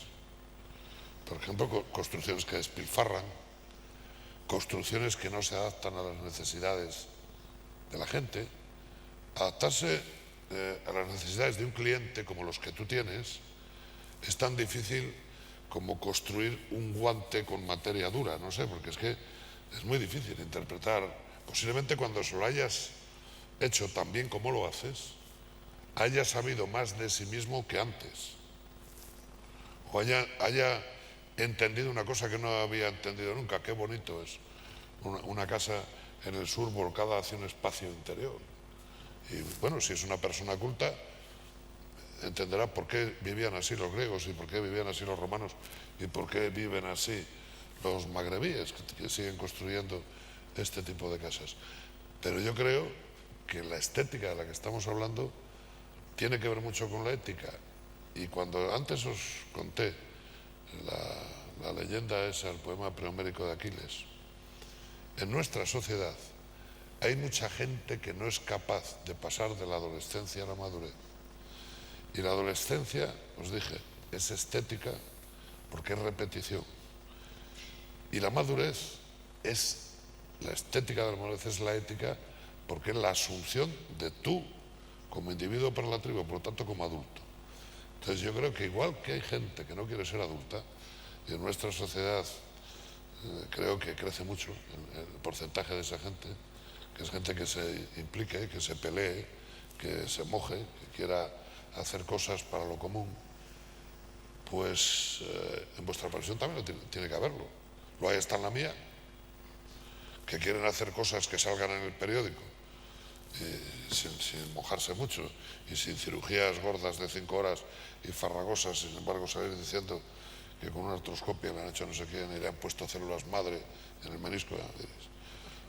Speaker 4: Por ejemplo, construcciones que despilfarran, construcciones que no se adaptan a las necesidades de la gente. Adaptarse a las necesidades de un cliente como los que tú tienes es tan difícil como construir un guante con materia dura, no sé, porque es que es muy difícil interpretar. Posiblemente cuando se lo hayas hecho tan bien como lo haces, haya sabido más de sí mismo que antes, o haya entendido una cosa que no había entendido nunca. Qué bonito es una casa en el sur volcada hacia un espacio interior. Y bueno, si es una persona culta, entenderá por qué vivían así los griegos y por qué vivían así los romanos y por qué viven así los magrebíes, que siguen construyendo este tipo de casas. Pero yo creo que la estética de la que estamos hablando tiene que ver mucho con la ética. Y cuando antes os conté la leyenda esa, el poema prehomérico de Aquiles, en nuestra sociedad hay mucha gente que no es capaz de pasar de la adolescencia a la madurez. Y la adolescencia, os dije, es estética porque es repetición. Y la madurez es, la estética de la madurez es la ética porque es la asunción de tú como individuo para la tribu, por lo tanto como adulto. Entonces yo creo que igual que hay gente que no quiere ser adulta, y en nuestra sociedad creo que crece mucho el porcentaje de esa gente, que es gente que se implique, que se pelee, que se moje, que quiera hacer cosas para lo común, pues en vuestra profesión también tiene que haberlo. Lo hay hasta en la mía, que quieren hacer cosas que salgan en el periódico, sin mojarse mucho y sin cirugías gordas de 5 horas y farragosas, sin embargo salir diciendo que con una artroscopia le han hecho no sé quién y le han puesto células madre en el menisco.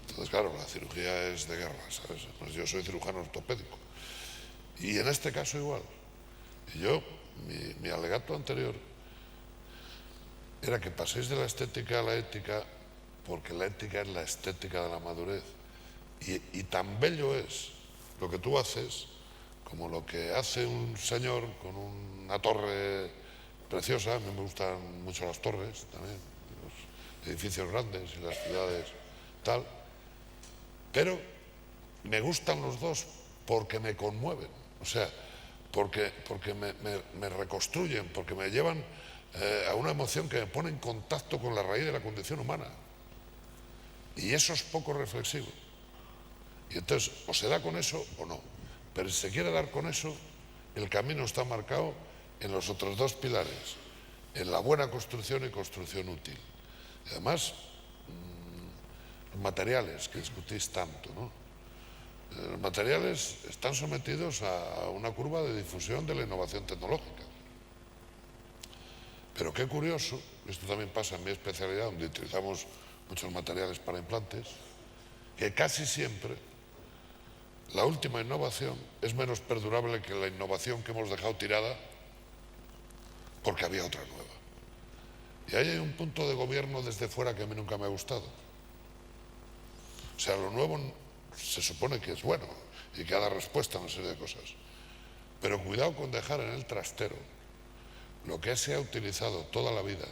Speaker 4: Entonces, claro, la cirugía es de guerra, ¿sabes? Pues yo soy cirujano ortopédico. Y en este caso igual. Y yo, mi alegato anterior era que paséis de la estética a la ética, porque la ética es la estética de la madurez. Y tan bello es lo que tú haces como lo que hace un señor con una torre preciosa. A mí me gustan mucho las torres también, los edificios grandes y las ciudades tal, pero me gustan los dos porque me conmueven, o sea, porque me reconstruyen, porque me llevan a una emoción que me pone en contacto con la raíz de la condición humana. Y eso es poco reflexivo. Y entonces, o se da con eso o no. Pero si se quiere dar con eso, el camino está marcado en los otros dos pilares, en la buena construcción y construcción útil. Y además, los materiales que discutís tanto, ¿no? Los materiales están sometidos a una curva de difusión de la innovación tecnológica. Pero qué curioso, esto también pasa en mi especialidad, donde utilizamos muchos materiales para implantes, que casi siempre la última innovación es menos perdurable que la innovación que hemos dejado tirada porque había otra nueva. Y ahí hay un punto de gobierno desde fuera que a mí nunca me ha gustado. O sea, lo nuevo se supone que es bueno y que da respuesta a una serie de cosas. Pero cuidado con dejar en el trastero lo que se ha utilizado toda la vida,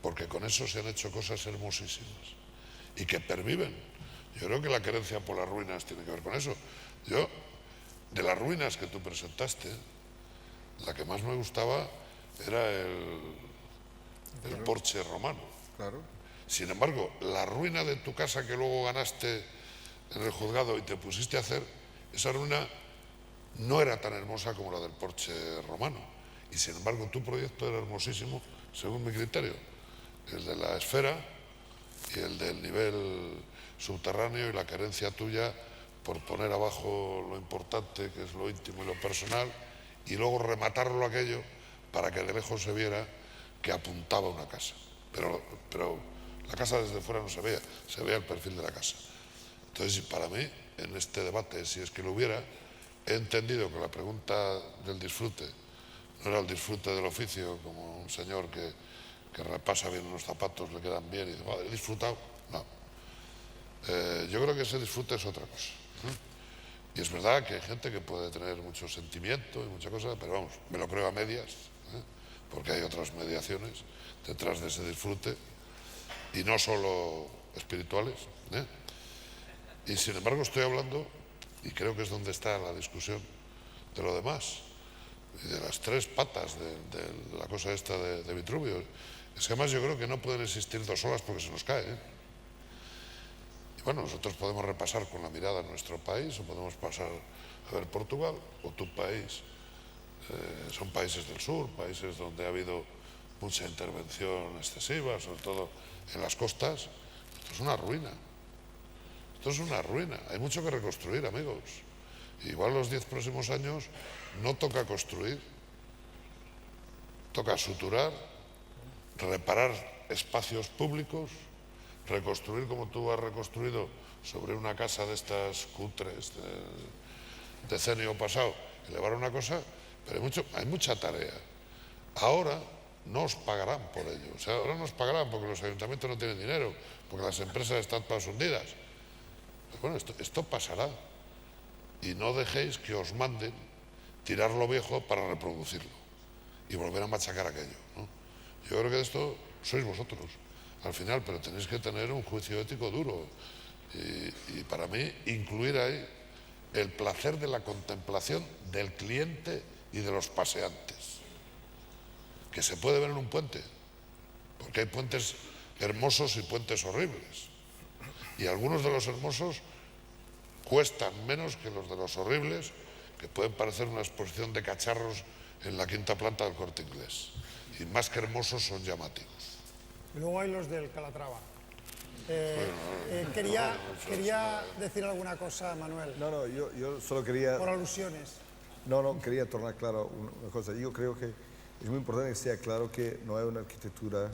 Speaker 4: porque con eso se han hecho cosas hermosísimas y que perviven. Yo creo que la querencia por las ruinas tiene que ver con eso. Yo, de las ruinas que tú presentaste, la que más me gustaba era el Porsche romano.
Speaker 2: Claro.
Speaker 4: Sin embargo, la ruina de tu casa que luego ganaste en el juzgado y te pusiste a hacer, esa ruina no era tan hermosa como la del Porsche romano. Y sin embargo, tu proyecto era hermosísimo, según mi criterio. El de la esfera y el del nivel subterráneo y la carencia tuya por poner abajo lo importante, que es lo íntimo y lo personal, y luego rematarlo aquello para que de lejos se viera que apuntaba una casa. Pero la casa desde fuera no se veía el perfil de la casa. Entonces, para mí, en este debate, si es que lo hubiera, he entendido que la pregunta del disfrute no era el disfrute del oficio, como un señor que repasa bien unos zapatos, le quedan bien y dice, he disfrutado. No. Yo creo que ese disfrute es otra cosa. Y es verdad que hay gente que puede tener mucho sentimiento y mucha cosa, pero vamos, me lo creo a medias, porque hay otras mediaciones detrás de ese disfrute y no solo espirituales. Y sin embargo estoy hablando, y creo que es donde está la discusión, de lo demás, y de las tres patas de la cosa esta de Vitruvio. Es que además yo creo que no pueden existir dos olas porque se nos cae. Y bueno, nosotros podemos repasar con la mirada nuestro país, o podemos pasar a ver Portugal, o tu país. Son países del sur, países donde ha habido mucha intervención excesiva, sobre todo en las costas. Esto es una ruina. Esto es una ruina. Hay mucho que reconstruir, amigos. Igual los 10 próximos años no toca construir, toca suturar, reparar espacios públicos, reconstruir como tú has reconstruido sobre una casa de estas cutres del decenio pasado, elevar una cosa, pero hay mucha tarea. Ahora no os pagarán por ello, o sea, ahora no os pagarán porque los ayuntamientos no tienen dinero, porque las empresas están todas hundidas. Pues bueno, esto pasará. Y no dejéis que os manden tirar lo viejo para reproducirlo y volver a machacar aquello, ¿no? Yo creo que de esto sois vosotros al final, pero tenéis que tener un juicio ético duro y para mí incluir ahí el placer de la contemplación del cliente y de los paseantes, que se puede ver en un puente, porque hay puentes hermosos y puentes horribles, y algunos de los hermosos cuestan menos que los de los horribles, que pueden parecer una exposición de cacharros en la quinta planta del Corte Inglés, y más que hermosos son llamativos.
Speaker 1: Y luego hay los del Calatrava. Quería decir alguna cosa, Manuel,
Speaker 2: No, yo solo quería...
Speaker 1: por alusiones.
Speaker 2: No, quería tornar claro una cosa. Yo creo que es muy importante que sea claro que no hay una arquitectura,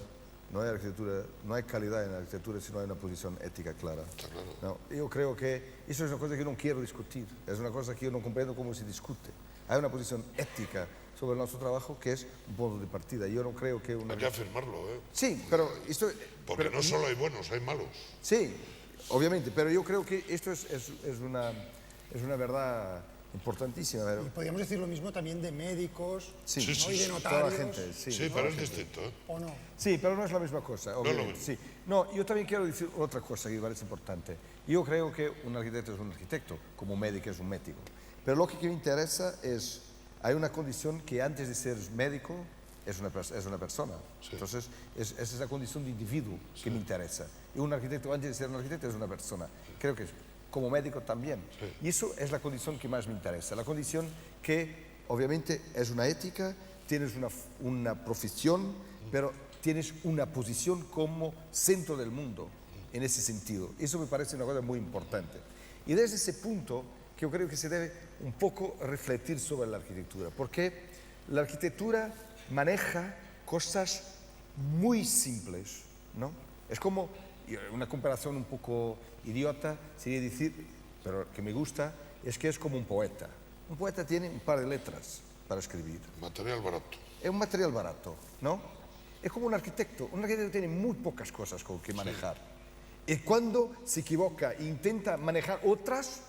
Speaker 2: no hay calidad en la arquitectura si no hay una posición ética clara.
Speaker 4: Está claro.
Speaker 2: No, yo creo que eso es una cosa que yo no quiero discutir, es una cosa que yo no comprendo cómo se discute. Hay una posición ética sobre nuestro trabajo que es un punto de partida. Yo no creo que una...
Speaker 4: Hay que afirmarlo, ¿eh?
Speaker 2: Sí, pero esto...
Speaker 4: Porque no solo hay buenos, hay malos.
Speaker 2: Sí, obviamente, pero yo creo que esto es una verdad importantísima.
Speaker 1: Y podríamos decir lo mismo también de médicos,
Speaker 2: Sí,
Speaker 1: ¿no? Y de
Speaker 2: toda
Speaker 1: notarios.
Speaker 2: la gente, sí,
Speaker 4: Sí,
Speaker 2: toda
Speaker 4: pero
Speaker 2: la
Speaker 4: es
Speaker 2: gente.
Speaker 4: distinto, ¿eh?
Speaker 1: ¿O no?
Speaker 2: Sí, pero no es la misma cosa, obviamente.
Speaker 4: mismo.
Speaker 2: Sí. No, yo también quiero decir otra cosa que me parece importante. Yo creo que un arquitecto es un arquitecto, como un médico es un médico. Pero lo que me interesa es, hay una condición que antes de ser médico es una persona. Entonces, es esa condición de individuo que me interesa. Y un arquitecto, antes de ser un arquitecto, es una persona. Creo que como médico también. Y eso es la condición que más me interesa. La condición que, obviamente, es una ética, tienes una profesión, pero tienes una posición como centro del mundo, en ese sentido. Eso me parece una cosa muy importante. Y desde ese punto, que yo creo que se debe un poco refletir sobre la arquitectura, porque la arquitectura maneja cosas muy simples, ¿no? Es como, una comparación un poco idiota sería decir, pero que me gusta, es que es como un poeta. Un poeta tiene un par de letras para escribir.
Speaker 4: Material barato.
Speaker 2: Es un material barato, ¿no? Es como un arquitecto tiene muy pocas cosas con que manejar. Y cuando se equivoca e intenta manejar otras,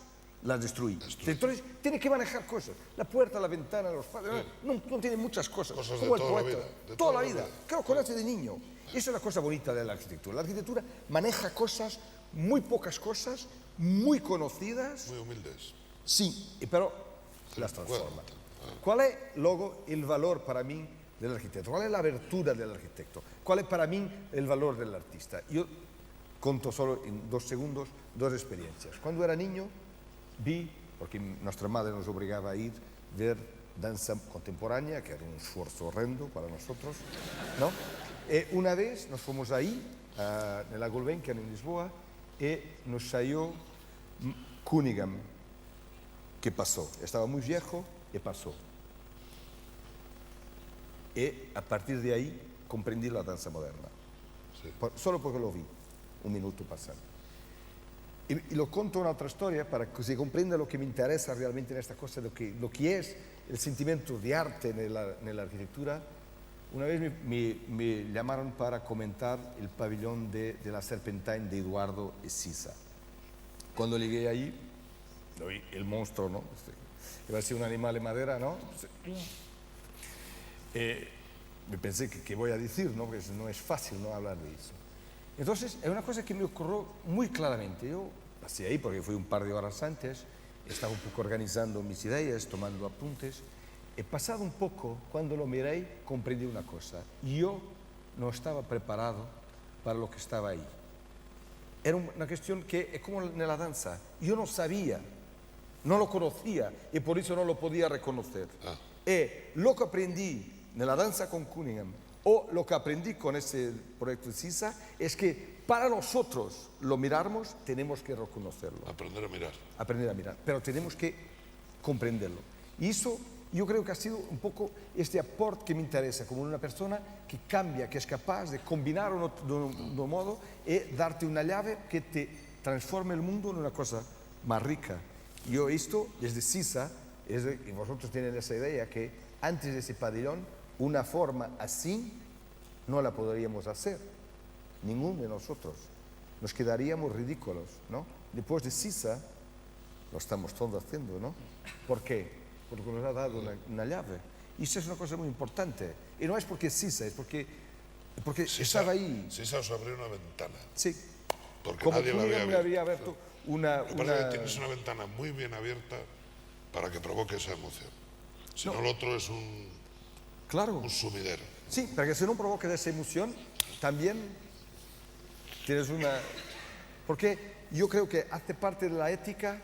Speaker 2: las destruye. Entonces, tiene que manejar cosas. La puerta, la ventana, los padres, no tiene muchas cosas.
Speaker 4: Cosas
Speaker 2: como
Speaker 4: de
Speaker 2: el
Speaker 4: toda la
Speaker 2: poeta.
Speaker 4: vida, de
Speaker 2: Toda
Speaker 4: toda
Speaker 2: la
Speaker 4: la
Speaker 2: vida.
Speaker 4: vida.
Speaker 2: Claro, conoce de niño. Esa es la cosa bonita de la arquitectura. La arquitectura maneja cosas, muy pocas cosas, muy conocidas.
Speaker 4: Muy humildes.
Speaker 2: Sí, pero las transforma. ¿Cuál es luego el valor para mí del arquitecto? ¿Cuál es la virtud del arquitecto? ¿Cuál es para mí el valor del artista? Yo conto solo en 2 segundos 2 experiencias. Cuando era niño vi, porque nuestra madre nos obligaba a ir ver danza contemporánea, que era un esfuerzo horrendo para nosotros, ¿no? Una vez nos fuimos ahí, en la Gulbenkian en Lisboa, y nos salió Cunningham, que pasó. Estaba muy viejo y pasó. Y a partir de ahí comprendí la danza moderna.
Speaker 4: Sí.
Speaker 2: Solo porque lo vi, un minuto pasando. Y lo conto una otra historia para que se comprenda lo que me interesa realmente en esta cosa, lo que es el sentimiento de arte en la arquitectura. Una vez me llamaron para comentar el pabellón de la Serpentine de Eduardo Sisa. Cuando llegué ahí, lo vi, el monstruo, ¿no? Iba a ser un animal de madera, ¿no? Me pensé que qué voy a decir, ¿no? Porque no es fácil, ¿no?, hablar de eso. Entonces, es una cosa que me ocurrió muy claramente. Yo pasé ahí porque fui un par de horas antes, estaba un poco organizando mis ideas, tomando apuntes. He pasado un poco, cuando lo miré, comprendí una cosa. Yo no estaba preparado para lo que estaba ahí. Era una cuestión que es como en la danza. Yo no sabía, no lo conocía y por eso no lo podía reconocer. Y lo que aprendí en la danza con Cunningham o lo que aprendí con ese proyecto de Sisa es que para nosotros lo mirarmos, tenemos que reconocerlo.
Speaker 4: Aprender a mirar.
Speaker 2: Aprender a mirar, pero tenemos que comprenderlo. Y eso yo creo que ha sido un poco este aporte que me interesa, como una persona que cambia, que es capaz de combinar de un modo y darte una llave que te transforme el mundo en una cosa más rica. Yo esto desde Sisa, y vosotros tienen esa idea que antes de ese pabellón, una forma así no la podríamos hacer, ninguno de nosotros. Nos quedaríamos ridículos, ¿no? después de Sisa, lo estamos todos haciendo, ¿no? ¿Por qué? Porque nos ha dado una llave. Y eso es una cosa muy importante. Y no es porque Sisa, es porque estaba ahí.
Speaker 4: Sisa os abrió una ventana.
Speaker 2: Sí.
Speaker 4: Porque
Speaker 2: Como
Speaker 4: nadie
Speaker 2: tú
Speaker 4: la había
Speaker 2: no me había abierto una...
Speaker 4: Me parece que tienes una ventana muy bien abierta para que provoque esa emoción. Si no, lo otro es
Speaker 2: Claro.
Speaker 4: un sumidero.
Speaker 2: Sí, porque si no provocas esa emoción, también tienes una... Porque yo creo que hace parte de la ética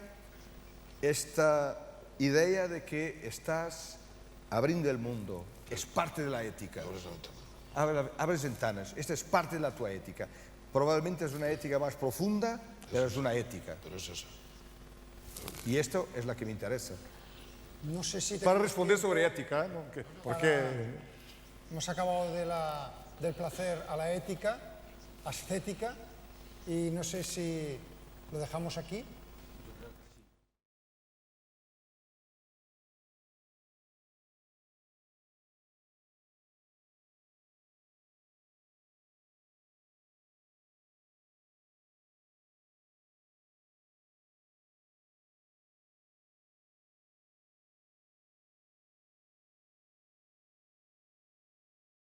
Speaker 2: esta idea de que estás abriendo el mundo. Es parte de la ética.
Speaker 4: Abres la ventana.
Speaker 2: Abres ventanas. Esta es parte de la tua ética. Probablemente es una ética más profunda, pero es una ética.
Speaker 4: Pero es eso.
Speaker 2: Y esto es la que me interesa.
Speaker 1: No sé si...
Speaker 2: Para responder sobre ética, ¿no? Porque...
Speaker 1: Hemos acabado del placer a la ética, ascética, y no sé si lo dejamos aquí.